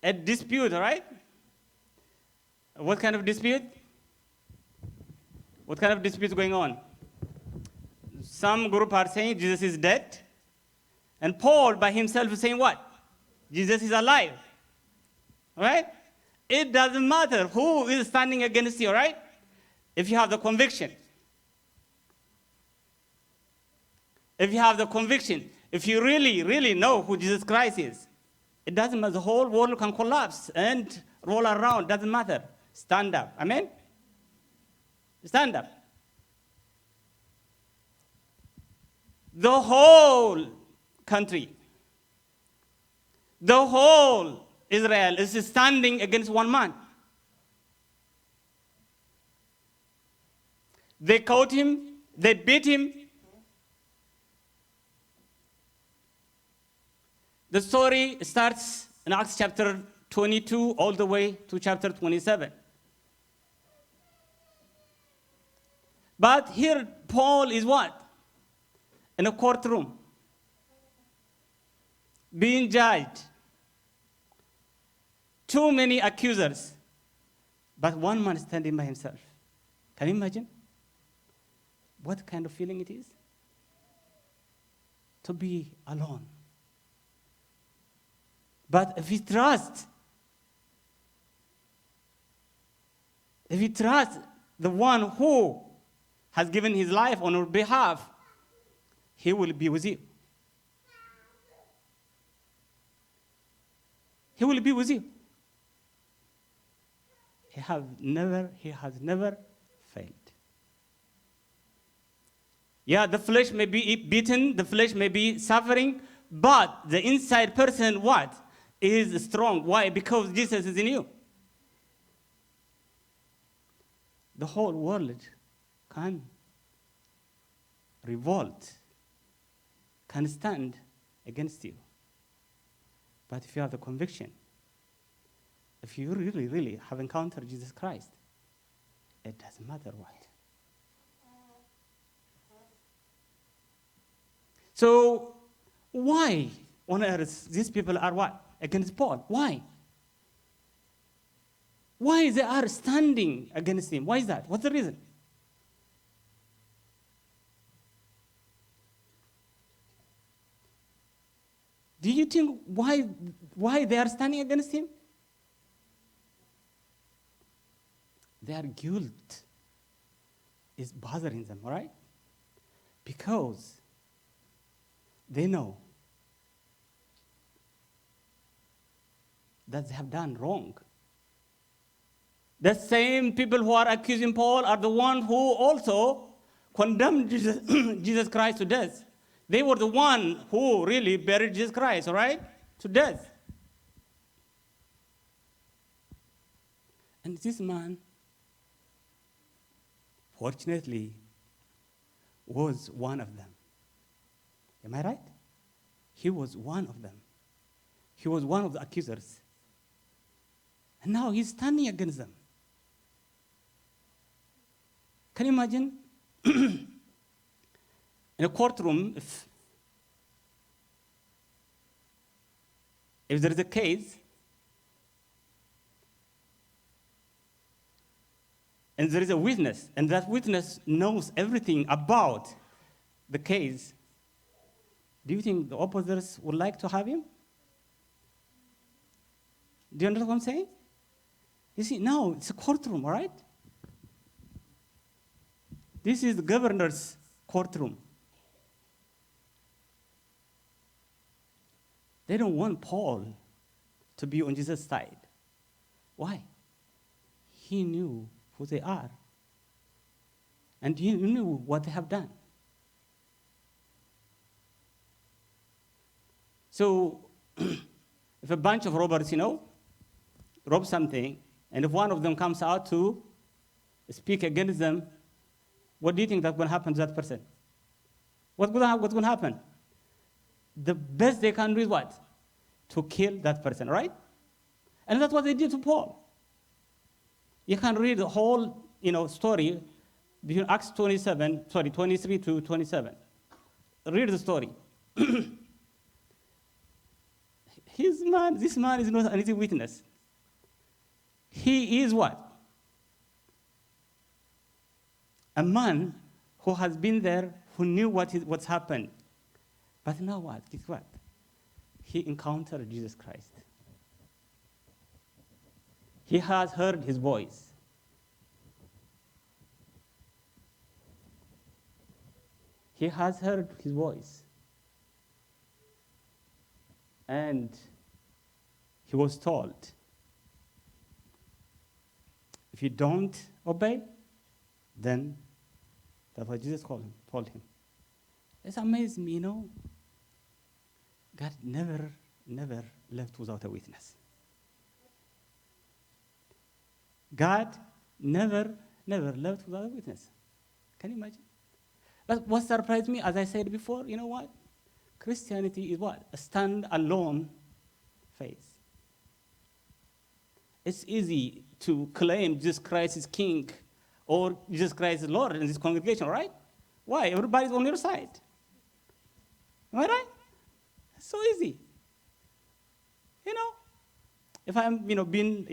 A dispute, right? What kind of dispute? What kind of dispute is going on? Some group are saying Jesus is dead, and Paul by himself is saying what? Jesus is alive, right? It doesn't matter who is standing against you, right? If you have the conviction. If you have the conviction, if you really know who Jesus Christ is, it doesn't matter. The whole world can collapse and roll around. Doesn't matter. Stand up. Amen? Stand up. The whole country, the whole Israel is standing against one man. They caught him, they beat him. The story starts in Acts chapter 22 all the way to chapter 27. But here Paul is what? In a courtroom, being judged. Too many accusers, but one man standing by himself. Can you imagine what kind of feeling it is? To be alone. But if he trusts the one who has given his life on your behalf, he will be with you. He will be with you. He has never failed. Yeah, the flesh may be beaten, the flesh may be suffering, but the inside person, what? Is strong. Why? Because Jesus is in you. The whole world can revolt, can stand against you. But if you have the conviction, if you really, really have encountered Jesus Christ, it doesn't matter what. So why on earth these people are what? Against Paul? Why? Why they are standing against him? Why is that? What's the reason? Do you think why they are standing against him? Their guilt is bothering them, all right? Because they know that they have done wrong. The same people who are accusing Paul are the ones who also condemned Jesus Christ to death. They were the one who really buried Jesus Christ, all right, to death. And this man, fortunately, was one of them. Am I right? He was one of them. He was one of the accusers. And now he's standing against them. Can you imagine? In a courtroom, if there is a case, and there is a witness, and that witness knows everything about the case, do you think the opposers would like to have him? Do you understand what I'm saying? You see, now it's a courtroom, all right? This is the governor's courtroom. They don't want Paul to be on Jesus' side. Why? He knew who they are. And he knew what they have done. So, if a bunch of robbers, rob something, and if one of them comes out to speak against them, what do you think that's going to happen to that person? What's going to happen? The best they can do is what? To kill that person, right? And that's what they did to Paul. You can read the whole, story between Acts 23 to 27. Read the story. This man is not an easy witness. He is what? A man who has been there, who knew what's happened. But now what? Guess what? He encountered Jesus Christ. He has heard his voice. He has heard his voice. And he was told, if you don't obey, then that's what Jesus told him. It's amazing, God never left without a witness. God never left without a witness. Can you imagine? But what surprised me, as I said before, you know what? Christianity is what? A stand-alone faith. It's easy to claim Jesus Christ is King or Jesus Christ is Lord in this congregation, right? Why? Everybody's on your side. Am I right? It's so easy. If I'm, being,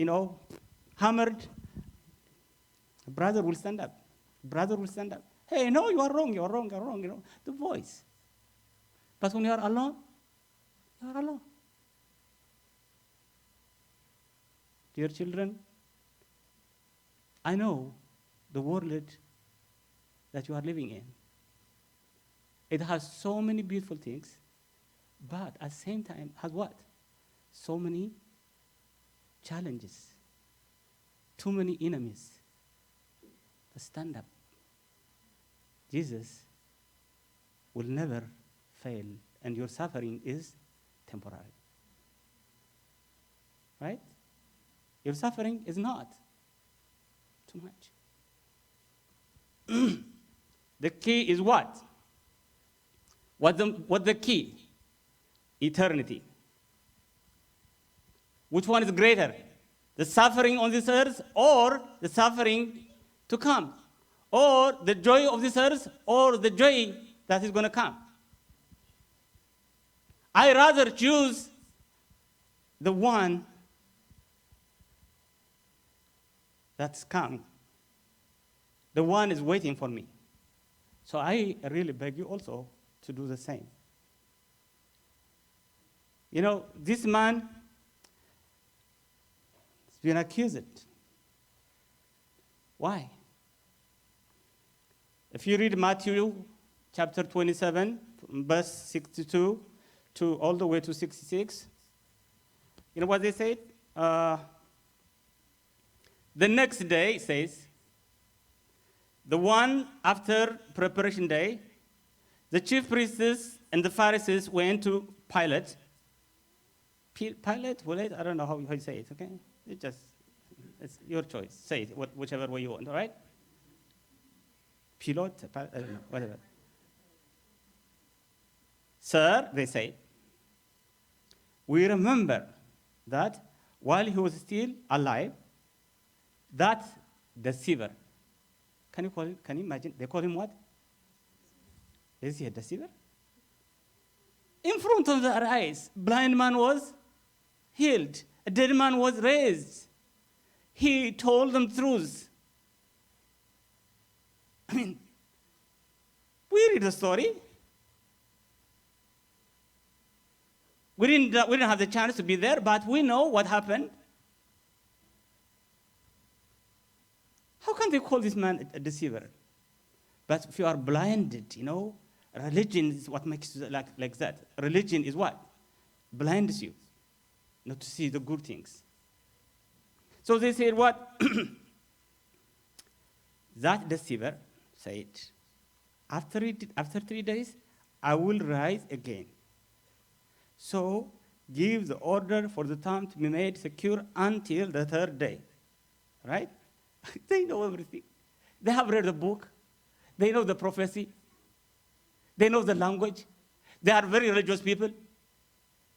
hammered, a brother will stand up. Hey, no, you are wrong, the voice. But when you are alone, you are alone. Dear children, I know the world that you are living in. It has so many beautiful things, but at the same time has what? So many challenges, too many enemies. But stand up. Jesus will never fail, and your suffering is temporary. Right? Your suffering is not too much. The key is what? What's the key? eternity. Which one is greater? The suffering on this earth or the suffering to come? Or the joy of this earth or the joy that is going to come? I rather choose the one that's come. The one is waiting for me. So I really beg you also to do the same. You know, this man has been accused. Why? If you read Matthew chapter 27, verse 62 to all the way to 66, you know what they said? The next day, it says, the one after preparation day, the chief priests and the Pharisees went to Pilate. Pilate? I don't know how you say it, okay? It's your choice. Say it whichever way you want, all right? Pilate, I don't know, whatever. Sir, they say, we remember that while he was still alive, that deceiver, can you imagine? They call him what? Is he a deceiver? In front of their eyes, blind man was healed. A dead man was raised. He told them truth. I mean, we read the story. We didn't have the chance to be there, but we know what happened. How can they call this man a deceiver? But if you are blinded, you know, religion is what makes you like that. Religion is what? Blinds you not to see the good things. So they said what? That deceiver said, after 3 days, I will rise again. So give the order for the tomb to be made secure until the 3rd day. Right? They know everything. They have read the book. They know the prophecy. They know the language. They are very religious people.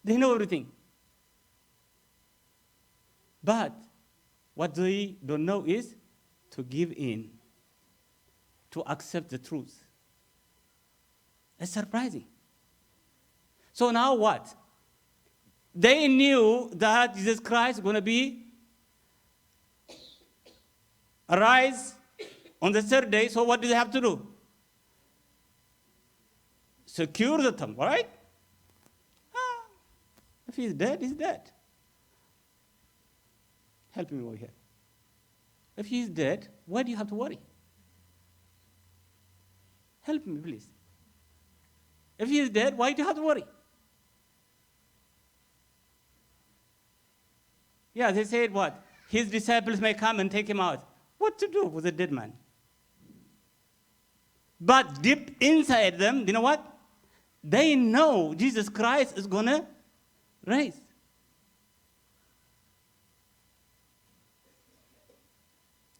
They know everything. But what they don't know is to give in, to accept the truth. It's surprising. So now what? They knew that Jesus Christ is going to be arise on the 3rd day, so what do they have to do? Secure the tomb, all right? If he's dead, he's dead. Help me over here. If he's dead, why do you have to worry? Help me, please. If he is dead, why do you have to worry? Yeah, they said what? His disciples may come and take him out. What to do with a dead man? But deep inside them, you know what? They know Jesus Christ is going to rise.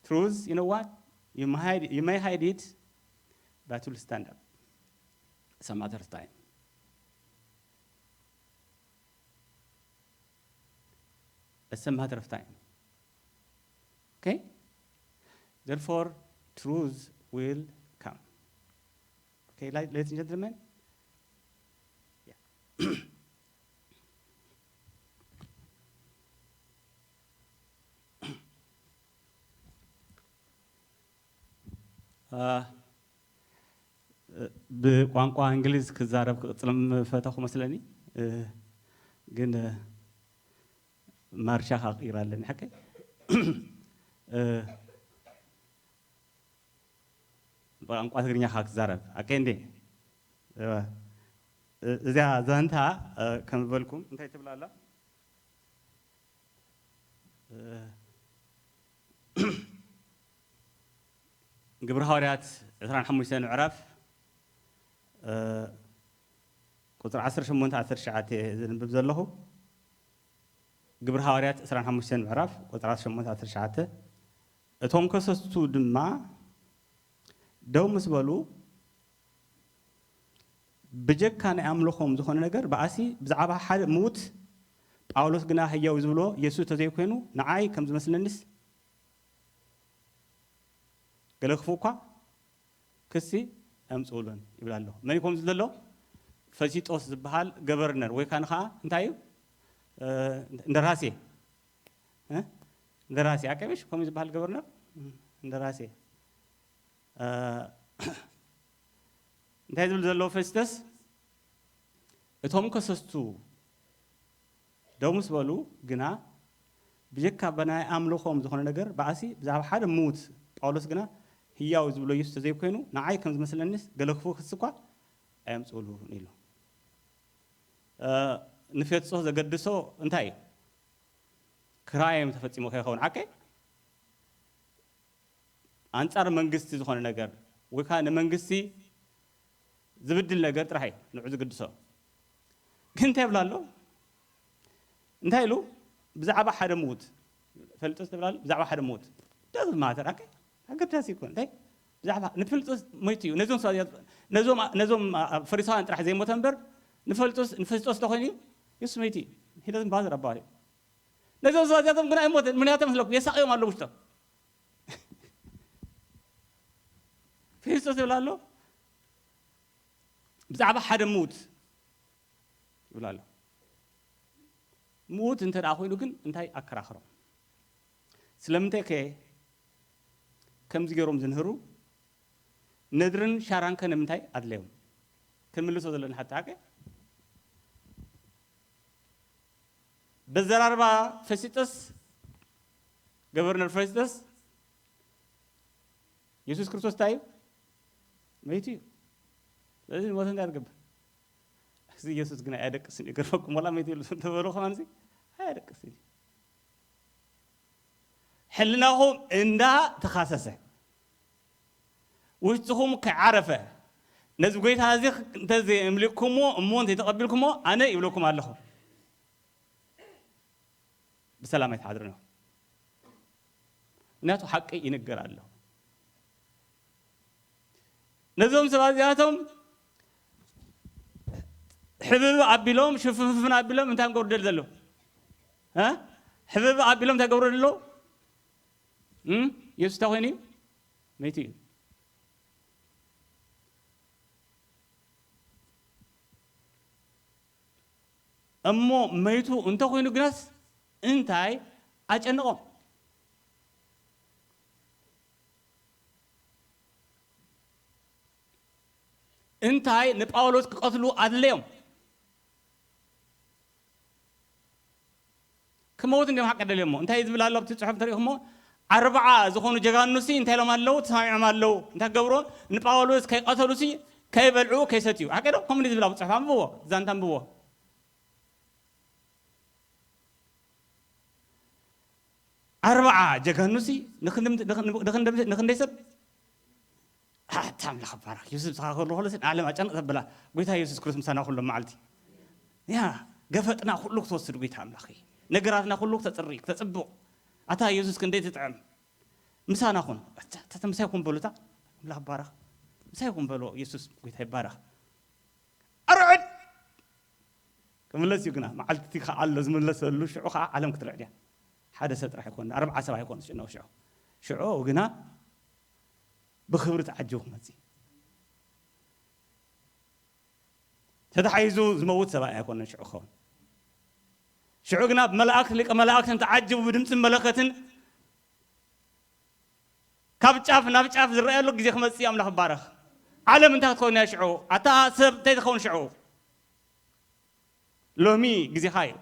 Truth, you know what? You may hide it, but it will stand up some other time. It's a matter of time. Okay? Therefore, truth will come. Okay, ladies and gentlemen? Yeah. ብቋንቋ እንግሊዝ ክዛረብ ክጽልም ፈተኹ መስለኒ ግን ማርሻ ኻቂራለኒ ሐቀ ብቋንቋ ትግርኛ ኻክዛረብ አቀ እንዴ እዚያ ዘንታ ከም በልኩም እንታይ ትብላላ ግብረ ሐዋርያት 25 ምዕራፍ ቁጥር 18-19 ዝንብብ ዘለኹ ግብረ ሐዋርያት 25 ምዕራፍ ቁጥር 18-19 እቶም ከሰስቱ ድማ ደው ምስ በሉ بجكان أملخهم زخون نجار بأسي بزعبها حد موت ጳውሎስ ግና ህያው ዝብሎ ኢየሱስ ተዘይኮይኑ ንዓይ ከም ዝመስለንስ ገለኽፉኳ ክሲ ኣምጽኡሉን ይብላሎ መን ይኮም ዘሎ ፈሲጦስ ዝበሃል ገቨርነር ወይ ካን ኸዓ እንታይ እዩ እንደራሴ አቀበሽ ኮም ዝበሃል ገቨርነር እንደራሴ እንታይ ዝብል ዘሎ ፈሲጦስ እቶም ከሰስቱ ደሙስ በሉ ግና ብጀካ በናይ አምልኾም ዝኾነ ነገር ባእሲ ብዛዕባ ሓደ ሙት ጳውሎስ ግና ህያው ዝብሎ ኢየሱስ ተዘይኮይኑ ንዓይ ከም ዝመስለንስ ገለኽፉ ክስኳ ኣምጽኡሉ ኢሉ ንፈጽሖ ዘገድሶ እንታይ ክራይም ተፈጺሞ ከይኸውን ዓቀ አንጻር መንግስቲ ዝኾነ ነገር ወይ ከዓ ንመንግስቲ ዝብድል ነገር ጥራይ ንዑ ዝገድሶ ግን እንታይ ብላሎ እንታይ ኢሉ ብዛዕባ ሓደ ሙት ፈልጦስ ተብላል ብዛዕባ ሓደ ሙት ደዝ ማተር አከ አገዳሲ ይኮን እንታይ ብዛዕባ ንፈልጦስ ሞይት እዩ ነዞም ፈሪሳውያን ጥራሕ ዘይሞተ እምበር ንፈልጦስ ተኮይኑ ኢየሱስ ሞይት እዩ ሂደን ባዘር አባሪ ነዞም ሰዋዚያቶም ግን አይሞትን ምክንያቱም ስለኩ የሳቅዮም አለው ውሽጦ ፊስጦስ ይብላሎ ብዛዕባ ሓደ ሙት ይብላሎ موت انت راخوينو كن انتي اكراخرو سلامتي كم زيروم زنهرو ندرن شاران كن منتي ادليو كنملسو زلن حتى هكا بزراربا فيسيتس غفرنر فيسيتس يسوع كريستوس تاي ميتي لازم وزن دارغب زي يسوع كنا أدك سني كرفكم ولا ميتي لسه تبرو خمانسي أدك سني حلناهم إندا تخصصه وشتهم كعرفة نزوجيت هذه تزي أملككمو أمون تتقبلكمو أنا يبلكم علىهم بسلامة حاضرنا ناتو حق ينقر علىهم نزوم سوازياتهم حبيب عبيلهم شوفنا عبيلهم انت هم قردل ذلو ها حبيب عبيلهم انت قردل له يستوهني ميتي أمو ميتو انت خوينو جناس انتاي أجنقهم انتاي نبقاولوس قتلوا عدلهم كموت عندهم حق دليلهم أنت إذا بلا الله بتتصحف تاريخهم 4 زخونو جغانوسي انت لهم الله تسامع مالو انت قبرو نباولوس كي قتلوسي كي بلعو كي ستيو هكذا هم اللي بلا بتصحف عم بوا زانتان بوا 4 جغانوسي نخندم يسب تعمل خبرك يوسف صاحب الله خلص عالم أجنق تبلا قلت هاي يوسف كريس مسنا كله معلتي يا قفتنا كله توصل قلت عم لخي نقراتنا كله تطريق تتبع أتا يوسف كنديت تطعم مسانا خون تتمسيكم بلوتا لا بارك مسيكم بلو يوسف قلت هاي بارك أرعد كملس يقنا معلتي خالص ملس له شعو خا عالم كتر عليه حدث راح يكون 4 7 يكون شعو وقنا بخبرة عجوه مزي تتحيزو زموت سبع يكون شعوخون شعوقنا بملاك لك ملاك تعجب بدمت ملكة كابتشاف نابتشاف زرقاء لك زي 5 أيام له بارخ عالم انت تكون يا شعو عطا سب تدخون شعو لومي جزي خاي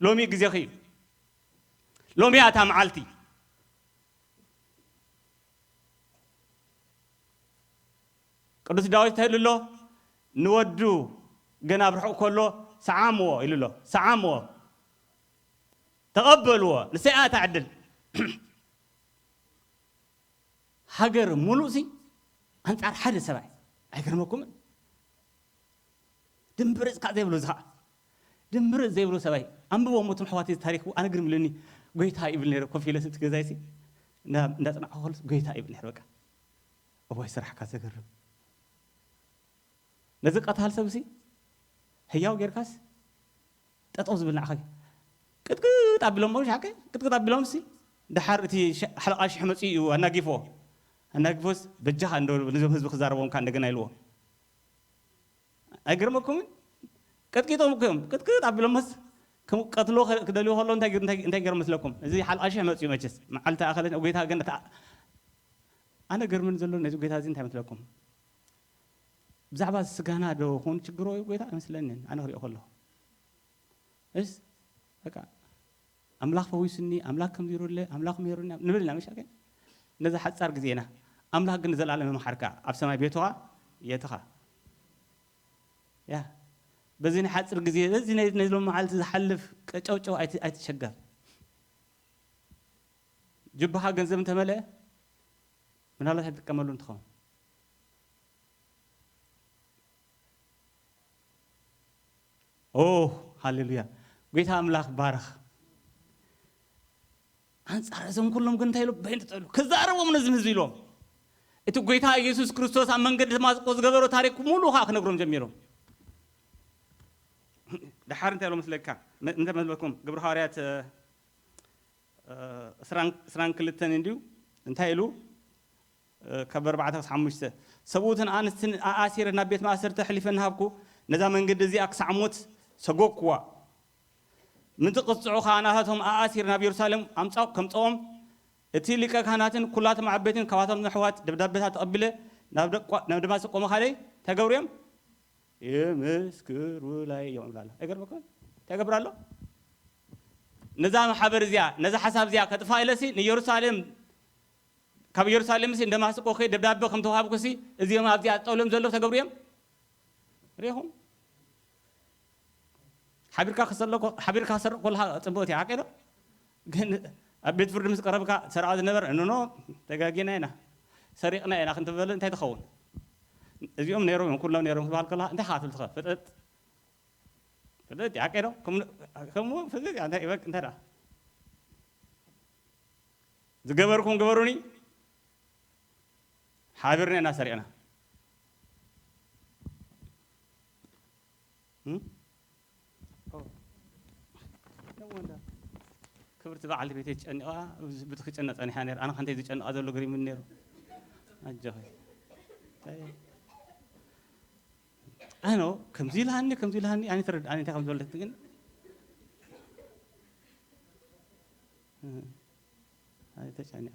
لومي جزي خي لومي عطا معالتي قدس داوود تهل له نودو جنا برحو كله سعامو يقول له سعامو تقبلوا لساعة تعدل حجر ملوسي أنت عارف حد سبعي أكرمكم دمبرز كذا بلو زها دمبرز زي بلو سبعي أم بوا موتم حواتي التاريخ وأنا قرم لني قيت هاي ابن هيرو كفيلة ست كذايسي نا أنا خالص قيت هاي ابن هيرو أبوي سرح كذا قرب نزق أتهال سبسي هياو جيركاس تطوز بالنعخي كت أبلهم موش حكي كت أبلهم سي دحر تي حلقة شيء حمسي أنا جيفوس بجها إنه نزوم حزب خزارهم كان دقنا يلوه أجرمكم كت كيتهم كت أبلهم مس كم قتلوا كدلوا هلون انت جرم مثلكم زي حلقة شيء حمسي ماجس معلت أخذت وجيتها جنة أنا جرمن زلون نزوج جيتها زين تعمل لكم بزعبة سجانا دو هون تجروا وجيتها مثلني أنا هري أقوله إيش هكا أملاك فويسني أملاك كم يرولي أملاك ميروني نبلنا مش هكا نزل حد صار جزينا أملاك نزل على محركة أبسمة بيتها يتها يا بزين حد صار جزينا زين نزلوا معال تحلف أو أي تشجع جبها جنزم تملأ من الله حد كملون تخون أوه هاليلويا قيتها أملاك بارخ أنصار زم كلهم كنت هيلو بين تقولوا كزاروا من زم زيلهم إتو قيتها يسوع كريستوس أم منقد ما قص جبروا تاريخ مولو خاك نقولهم جميلهم دحار أنت يلوم مثلك أنت مثلكم قبر هاريات سران كلتن إنديو أنت هيلو كبر بعدها حمشته سبوتن أنا آسير النبيت ما أسرت حلفن هابكو نزام منقد زي أكس عمود سقوقوا من تقصعوا خاناتهم آسير نبي يرسلم أمساو كم توم اتيلي كخاناتن كلات مع بيتين كواتهم نحوات دبدبتها تقبله نبدأ ما سقوم خالي تجاوريم يمسكر ولا يوم لا أقدر بكون تجبر الله نزام حبر زيا نزا حساب زيا كتفايلسي نيرسالم كابي يرسالم سي عندما سقوا خي دبدبة كم توها بكسي إذا ما أبدي أتقولهم زلوا تجاوريم ريهم حبير كاسر كلها تبوتي عاكيرو أبيت فرد مسكرب كا سرعة النبر إنه تجاجينا هنا سريقنا هنا خنت بقول أنت تخون اليوم نيرو كلهم نيرو في بالكلا أنت حاطل تخاف فتت عاكيرو كم فتت يعني إيوك أنت را زجبركم جبروني حابرنا أنا سريعنا كبرت بقى على بيتي أنا بتخش أنا ثاني حنير أنا خنتي تيجي أنا أذل قريب من نيرو أجهي أنا كم زيل هني أنا ترى أنا تكمل زول تكين هاي تجاني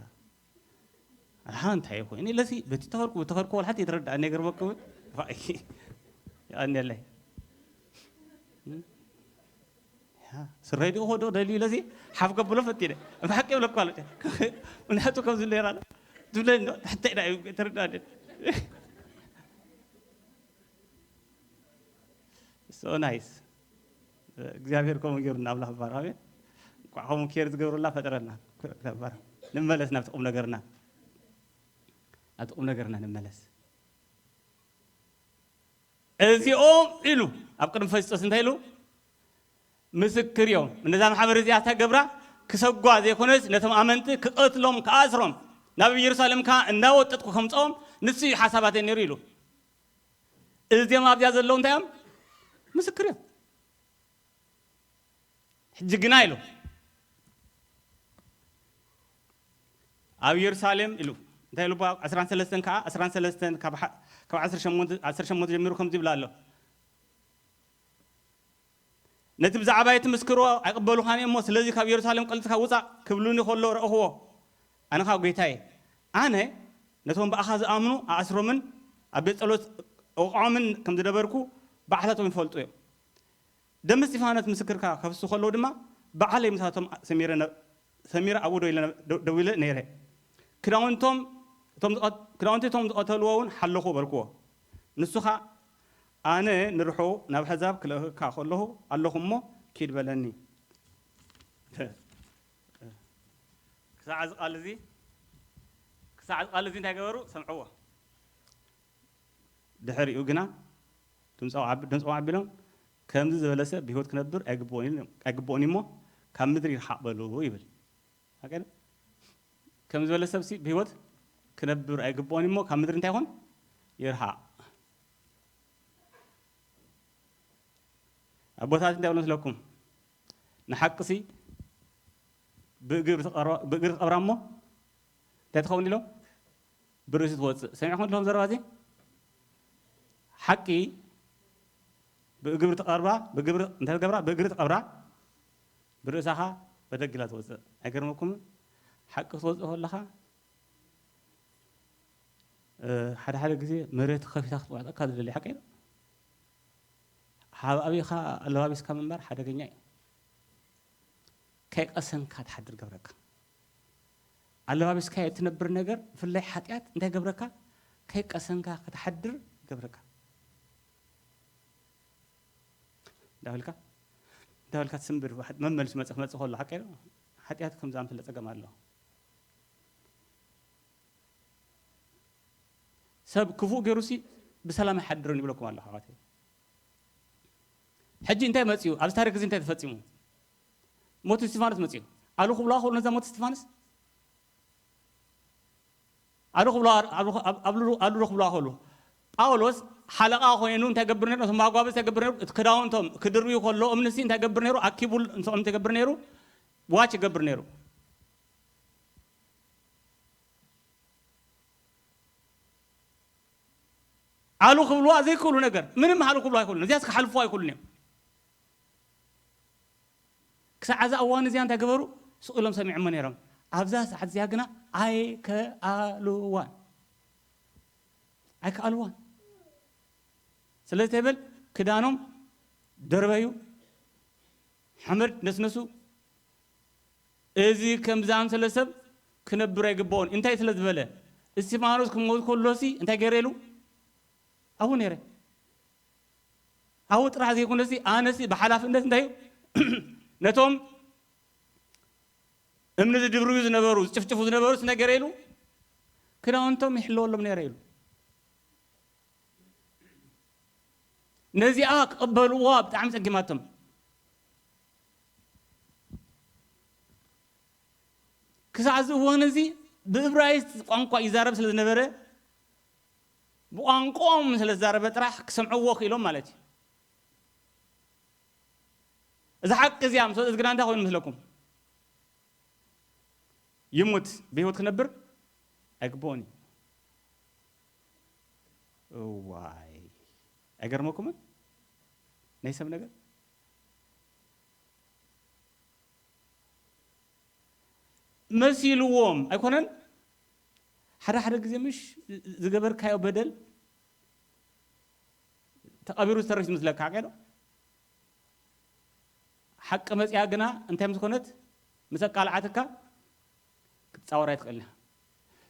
الحين تايهو إني لسي بتتهركوا الحتى يترد أنا قربكم أنا الله سريدي هو ده دليل لذي حاف قبله فتيره ما حكي ولا قالوا من هاتو كم زليرا دولين حتى إذا تردد so nice እግዚአብሔር ይርና አብላህ ባራቤ ቋሁም ኬር ዝገብሩላ ፈጠረና ተባረ ንመለስ ናብ ተቁም ነገርና አጥቁም ነገርና ንመለስ እዚኦም ኢሉ ኣብ ቅድም ፈስጦስ እንታይ ኢሉ مسكر يوم من نظام حبر زيادة جبرة كسقوا زي كونس نتم أمنت كقتلهم كأسرهم نبي يرسلهم كأنه تتكلم توم نسي حسابات النيريلو إذا ما بيجاز اللون تام مسكر يوم حججنايلو أبي يرسلهم إلو ده إلو بقى أسران سلستن كعشر شموت جميرو خمسة بلالو نتبز عباية مسكروا أقبلوا خاني موس الذي خاب يرسالهم قلت خوصا كبلوني خلوا رأوه أنا خاب قيتاي أنا نتوم بأخذ آمنو أسرو من أبيت ألوت أو آمن كم تدبركو بعثتهم فولتوا دم استفانة مسكر كا خفصو خلوا دما بعلي مساتهم سمير أبو دويلة نيره كراونتي توم أتلوون حلقوا بركوا نسخة أنا نروحو ناب حزاب كله كأخله اللهم كيد بلني كساعة قال زين تجاورو سمعوه دحري يوجنا تمسوا عبلهم كم زبلسة بيهود كنبر أجبوني مو كم مدري حق بلوه يبل هكذا كم زبلسة بسي بيهود كنبر أجبوني مو كم مدري تهون يرحق أبوتات أنت أقول لكم نحقسي بقر أبرامه تدخلون له برزت وات سمعهم لهم زروازي حقي بقر تقربا بقر أنت تقربا بقر تقربا برزها بدق لا توزع أقرمكم حق توزع لها حدا جزء مريت خفيف تاخذ واحد أكاد اللي حكينا أبي خا اللوابس كم بار حدا جنيه كيك أصلا كات حدر قبرك اللوابس كي تنبر نجر في اللي حتيات أنت قبرك كيك أصلا كات حدر قبرك داولك تسمبر واحد ما ملش ما تخلص الله حكينا حتيات كم زمان في اللي تجمع الله سب كفو جروسي بسلام حدرني بلكم الله حواتي حجي انت ماتيو على تاريخ انت تفتيمو موت استفانس ماتيو قالوا خبلا خلنا نزا موت استفانس قالوا خبلا قالوا خبلا خلوا باولوس حلقه خوينو انت غبرنيرو ثم اغوابس تغبرنيرو كداونتم كدريو كله امنسي انت غبرنيرو اكيبول انتم تغبرنيرو واچ غبرنيرو قالوا خبلوا زي كل نجر منهم حلو خبلوا يقولون زيادك حلفوا يقولون كساعة أوان زيان تجبروا سؤالهم سمع من يرام أبزاس حد زياجنا أي كألوان أي كألوان سلسلة تبل كدانهم دربيو حمر نسنسو إزي كم زان سلسب كنبرة جبون أنت يسلس بله استفانوس كموت كلوسي أنت جريلو أهو نيره أهو ترى هذه يكون نسي أنسي بحلاف الناس نتايو نتوم أمن الدبروز نبروز شفتوا نبروز نجريلو كنا أنتم يحلوا لهم نيريلو نزيعك قبلوا واب تعمل سجماتهم كساعة هو نزي بإبرايس قانقوا إزارة سلز نبره بقانقوم سلز زارة بتراح كسمعوا وخيلهم مالتي إذا حق زيام صوت إذا كنا نتاخذ مثلكم يموت بيوت خنبر أقبوني واي أقرمكم نيسم نجر مسيلوهم أكونن حدا جزء مش زجبر كايو بدل تقابيرو ترى مثلك عقله حق مسيا جنا أنت مسكونت مسك على عتكة تصورت قلنا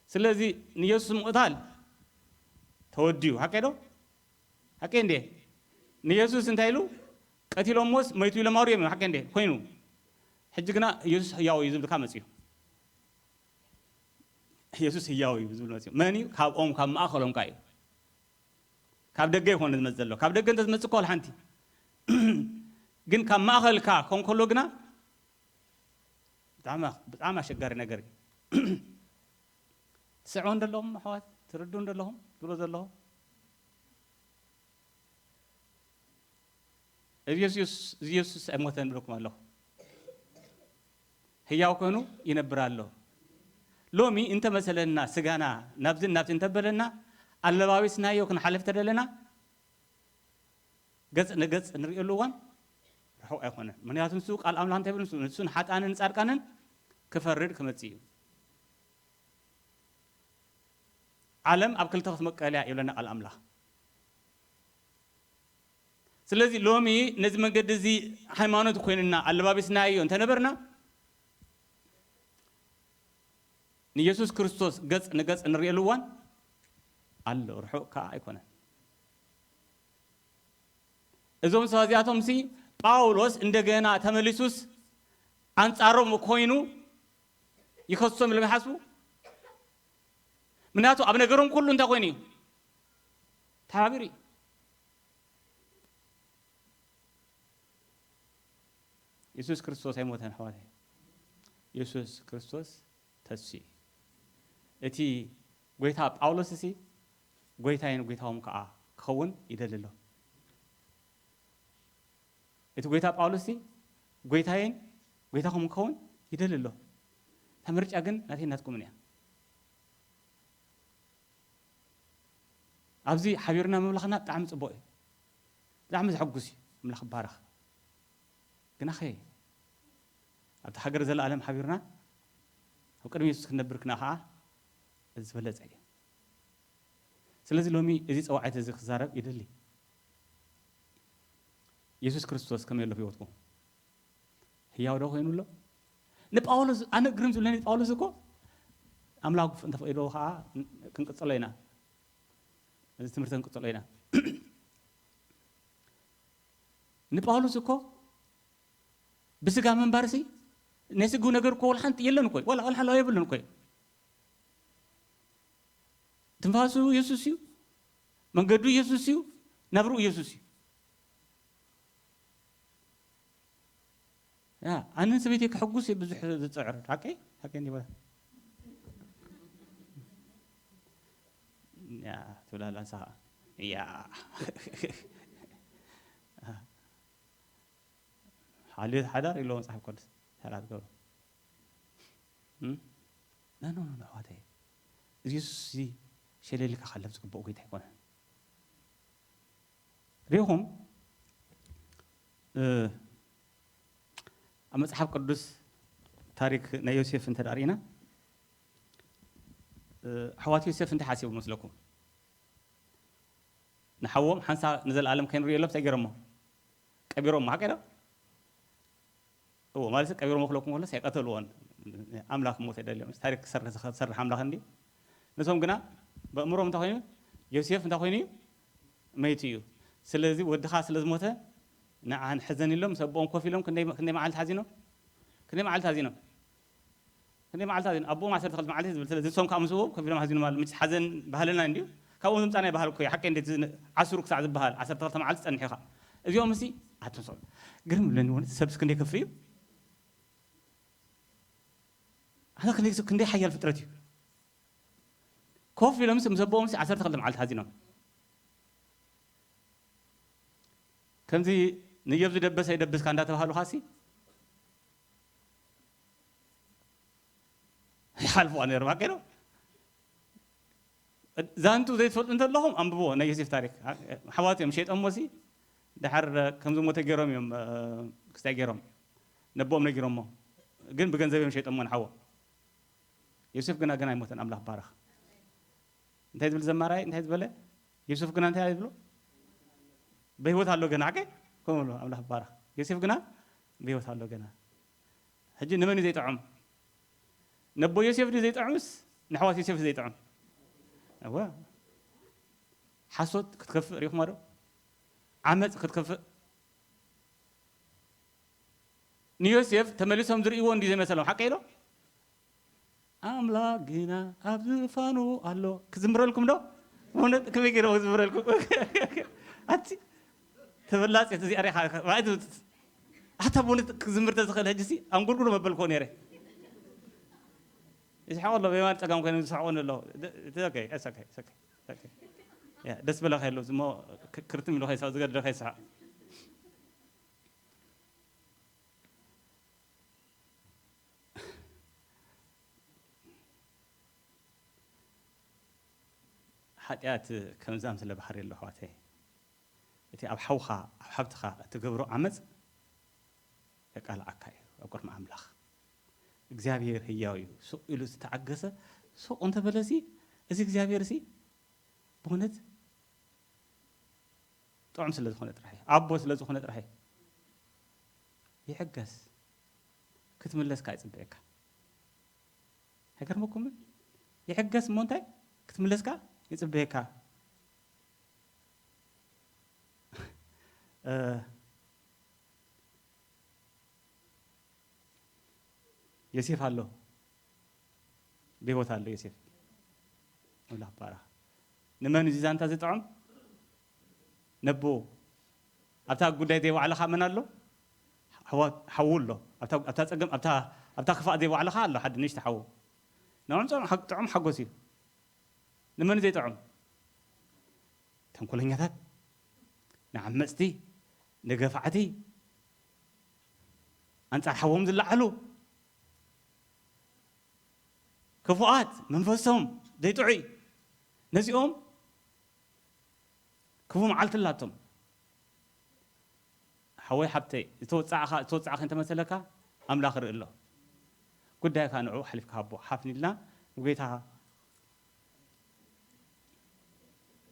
سلزي نيوس مقتال توديو هكذا هكذا نيوس انتايلو قتيلو موس ميتو لماريم هكذا كوينو حجنا يوسف ياو يزبل كامسيو يوسف ياو يزبل كامسيو ماني كاب كاب ما أخلهم كاي كاب دقة هون نزلوا كاب دقة أنت مسكوا الحنتي جن كم ما أخل كا كون كلوجنا تعمى شجار نجري تسعون دلهم حوات تردون دلهم دلوا دلهم يسوس أموتن بلوكم الله هي أكونو ينبر الله لومي أنت مثلاً سجانا نبذ أنت بلنا الله باويسنا يوكن حلف تدلنا جز نري اللوان هو أخونا من ياتون سوق الأملان تبلون سون حتى أنا نسأل كانن كفرد كمتيو عالم أبكل تخص مكاليا يبلنا الأملا سلزي لومي نزم قد زي حيمانو تكويننا اللبابس نايو أنت نبرنا نيسوس كريستوس نجس نري اللوان الله رحو كأيكونا إذا سوازياتهم سي باولوس عندنا تمليسوس أنصارو مكوينو يخصهم اللي بحسبوا مناتو أبنا قرهم كله أنت كويني تعبيري يسوع كريستوس هيموتن حوالي يسوع كريستوس تسي أتي قويتها باولوس سي قويتها قويتهم كأ خون يدلله እቲ ጎይታ ጳውሎስ ጎይታዬን ጎይታኹም ክኸውን ይደሊ ኣሎ ተምርጫ ግን ናተይ ናትኩምን እያ ኣብዚ ሓቢርና ምምለኽና ብጣዕሚ ጽቡቕ እዩ ብጣዕሚ ዘሐጉስ እዩ ምልኽ ባረኽ ግን ኣኸ ኣብቲ ሃገር ዘለኣለም ሓቢርና ኣብ ቅድሚ ኢየሱስ ክንነብር ክና ከዓ እዚ ዝበለፀ እዩ ስለዚ ሎሚ እዚ ፀዋዕት እዚ ክዛረብ ይደሊ ኢየሱስ ክርስቶስ ከመይ ኣሎ ህይወትኩም ህያው ዶ ኮይኑ ኣሎ ንጳውሎስ ኣነ ግርም ዝብለኒ ጳውሎስ እኮ ኣምላኽ እንተፈቂዶ ከዓ ክንቅፅሎ ኢና እዚ ትምህርቲ ክንቅፅሎ ኢና ንጳውሎስ እኮ ብስጋ መንባርሲ ናይ ስጉ ነገር እኮ ወልሓንቲ የለን እኮ ወላ ወልሓ የብለን እኮ ትንፋሱ ኢየሱስ እዩ መንገዱ ኢየሱስ እዩ ናብሩ ኢየሱስ እዩ ያ ኣነን ሰበይተይ ክሕጉስ ብዙሕ ዝፅዕር ሓቀይ እንዲበላ ያ ትብላላ ንሳ ያ ሓልዮት ሓዳር ኢሎ መፅሓፍ ቅዱስ ሰላት ገብሩ ኖ ኣሕዋተይ ኢየሱስ ሸለሊካ ካለብ ዝግብኦ ጎይታ ኣይኮነን ሪኢኹም ኣብ መፅሓፍ ቅዱስ ታሪክ ናይ ዮሴፍ እንተ ዳሪእና ኣሕዋት ዮሴፍ እንታይ ሓሲቡ መስለኩም ንሓዎም ሓንሳ ንዘለኣለም ከይንሪእየሎም እንታይ ገይሮሞ ቀቢሮሞ ሓቀ ዶ ማለት ቀቢሮሞ ክለኩም ከሎ ሳይቀተልዎን ኣምላኽ ሞት ኣይደልዮም ታሪክ ክሰርሕ ኣምላኽ እንዲ ነቶም ግና በእምሮም እንታይ ኮይኑ ዮሴፍ እንታይ ኮይኑ እዩ መይቲ እዩ ስለዚ ወድኻ ስለ ዝሞተ ንዓን ሕዘን ኢሎም ምስ ኣቦኦም ኮፍ ኢሎም ክንደይ መዓልቲ ሓዚኖም ኣቦኦም 12 መዓልቲ ዝብል ስለዚ ንሶም ከዓ ምስዎ ኮፍ ኢሎም ሓዚኖም ማለት ሓዘን ባህልና እንዲዩ ካብኡ ዝምፃና ባህል እኮ ሓቀ እንዴት ዓስሩ ክሳዕ ዝበሃል 12 መዓልቲ ፀኒሕኻ እዚኦም እሲ ኣትንሶም ግርም ብለኒ እውን ሰብስ ክንደይ ከፍ እዩ ኣነ ክንደይ ሓያል ፍጥረት እዩ ኮፍ ኢሎም ምስ ኣቦኦም 12 መዓልቲ ሓዚኖም ከምዚ ንየብ ዝደበሰ ይደብስካ እንዳተባሃሉካ ሲ ይሓልፍዋ ነይሮም ሓቀ ዶ ዛንቱ ዘይትፈልጡ እንተለኹም ኣንብቦ ናይ ዮሴፍ ታሪክ ሓዋትዮም ሸይጦም ሞሲ ድሓር ከምዚ ሞተ ገይሮም እዮም ክስታይ ገይሮም ነቦኦም ነጊሮሞ ግን ብገንዘብዮም ሸይጦሞ ንሓዎ ዮሴፍ ግና ገና ይሞተን ኣምላኽ ባረኽ እንታይ ዝብል ዘማራይ እንታይ ዝበለ ዮሴፍ ግና እንታይ ይብሎ በህይወት ኣሎ ገና ሓቀ ከምሉ ኣምላኽ ባረኽ ዮሴፍ ግና በህይወት ኣሎ ገና ሕጂ ንመን እዩ ዘይጥዕም ነቦ ዮሴፍ ዲ ዘይጥዕምስ ንሕዋት ዮሴፍ ዘይጥዕም እወ ሓሶት ክትከፍእ ሪኢኹም ዶ ዓመፅ ክትከፍእ ንዮሴፍ ተመሊሶም ዝርእይዎ እንዲ ዘይመሰሎም ሓቀ ኢሎ ኣምላኽ ግና ኣብ ዝፋኑ ኣሎ ክዝምረልኩም ዶ እውነት ከመይ ገይረ ክዝምረልኩም ኣቲ ተበላፅት እዚኣ ሪኢኻ ማለት ሓታ ብእውነት ክዝምር ተዝኽእል ሕጂ ሲ ኣንጉርጉሮ መበልኮ ነይረ ይስሐق الله بيمان تقام كانوا يسحقون الله اوكي اوكي يا دس بلا خير لو زما كرتم له خيسا زغد له خيسا حاجات كم زام سለ بحر له حواتي اتي اب حوخا اب حبتخا تغبرو عمز يقال عكاي اقرم املاخ እግዚአብሔር ህያው እዩ ሶ ኢሉ ተዓገሰ ሶ እንተ በለሲ እዚ እግዚአብሔር ሲ በእውነት ጣዕም ስለ ዝኾነ ጥራይ አቦ ስለ ዝኾነ ጥራይ ይሕገስ ክትምለስካ ይጽበየካ አይገርመኩም ይሕገስ ሞንታይ ክትምለስካ ይጽበየካ ዮሴፍ አለ በህይወት አለ ዮሴፍ ወላሂ ባራ ንመን እዚ ዛንታ ዝጥዕም ነቦ ኣብታ ጉዳይ ዘይ ባዕልኻ ምን ኣሎ ሓውሎ ኣብታ ፀገም ኣብታ ክፋእ ዘይ ባዕልኻ ኣሎ ሓደ ንእሽተ ሓው ንዖም ጥዑም ሓጎስ እዩ ንመን ዘይጥዑም ተንኮለኛታት ንዓመፅቲ ንገፋዕቲ أنصار حوهم زلعلو كفؤات منفسهم ديتوعي نزيهم كفو معلت اللاتهم حوي حبتي توصعخ انت مثلك أملاخ رئ الله قدها كانوا حلف كابو حافني لنا وقيتها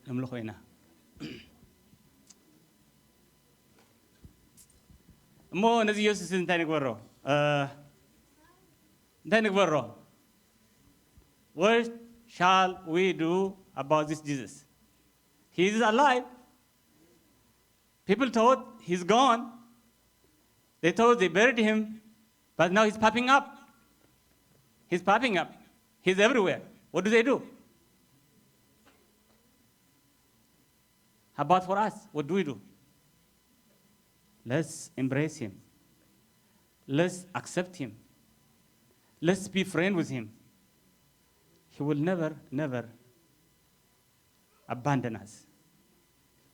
نملخ هنا مو نزي يوسف انتي نقبره انتي نقبره What shall we do about this Jesus? He is alive. People thought he's gone. They thought they buried him, but now he's popping up. He's popping up. He's everywhere. What do they do? How about for us? What do we do? Let's embrace him. Let's accept him. Let's be friends with him. He will never, never abandon us.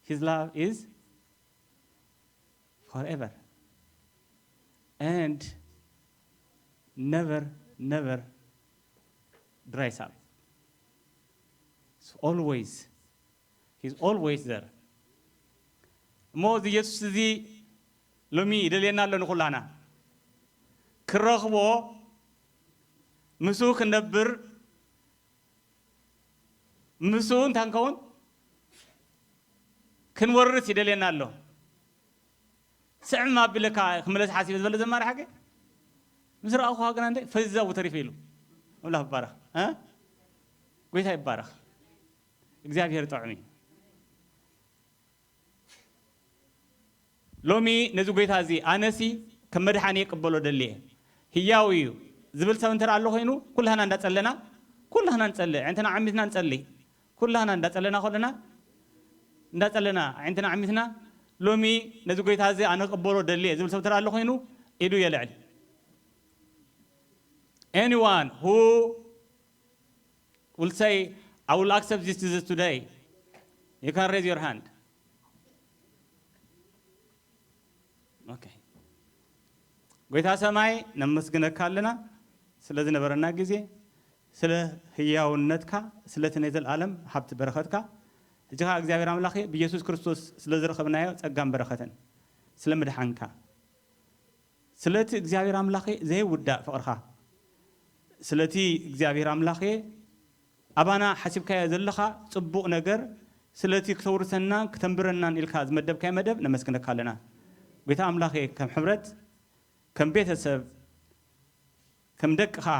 His love is forever and never, never dries up. It's always, he's always there. موذي يسوع لومي دلينا لنقولنا كرهوا مسوق النبر مسون تانكون كن ورث يدلينا له سعما بلك خملت حاسب زبل زمار حاجة مصر أخوها كنا عندي فزة وتريفيلو والله بارك ها قلت هاي بارك إجزاء طعمي لومي نزو قلت هذه أنسي كمرحاني قبلوا دليه هياويو زبل سوينتر الله هينو كلها نتسلنا كلها نتسلى عندنا عمتنا نتسلي كلها نتسلنا خلنا نتسلنا عندنا عمتنا لومي نزو قلت هذه أنا قبلوا دليه زبل سوينتر الله هينو إيدو يلعل anyone who will say I will accept this Jesus today you can raise your hand. Okay. قويتها سماي نمسكنا كالنا سلذنا برنا جزء سله هي ونتكا سلة نزل العالم حبت بركتك جها أجزاء رام الله بيسوع كريستوس سلذر خبناه أجمع بركتنا سلم الحنكا سلة أجزاء رام الله زي ودا فقرها سلتي أجزاء رام الله أبانا حسب كيا زلخا صبوا نجر سلتي كثور سنة كتمبرنا الكاز مدب كيا مدب نمسكنا كالنا قويتها أملاخي كم حمرت كم بيت السب كم دقها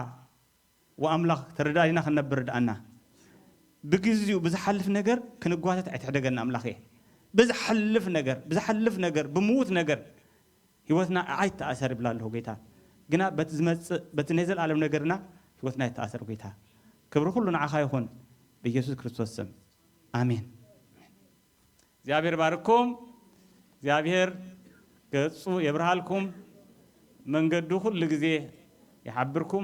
وأملاخ ترداينا خلنا برد أنا بجزيو بزحلف نجر كنقواتت أتحدقنا أملاخي بزحلف نجر بموت نجر هوتنا عايت تأثر بلا له قويتها جنا بتنزل على نجرنا هوتنا يتأثر قويتها كبر كلنا عخايخون بيسوع كريستوس سم آمين زابير باركم زابير قصو يبرهالكم من قدو كل جزيه يحبركم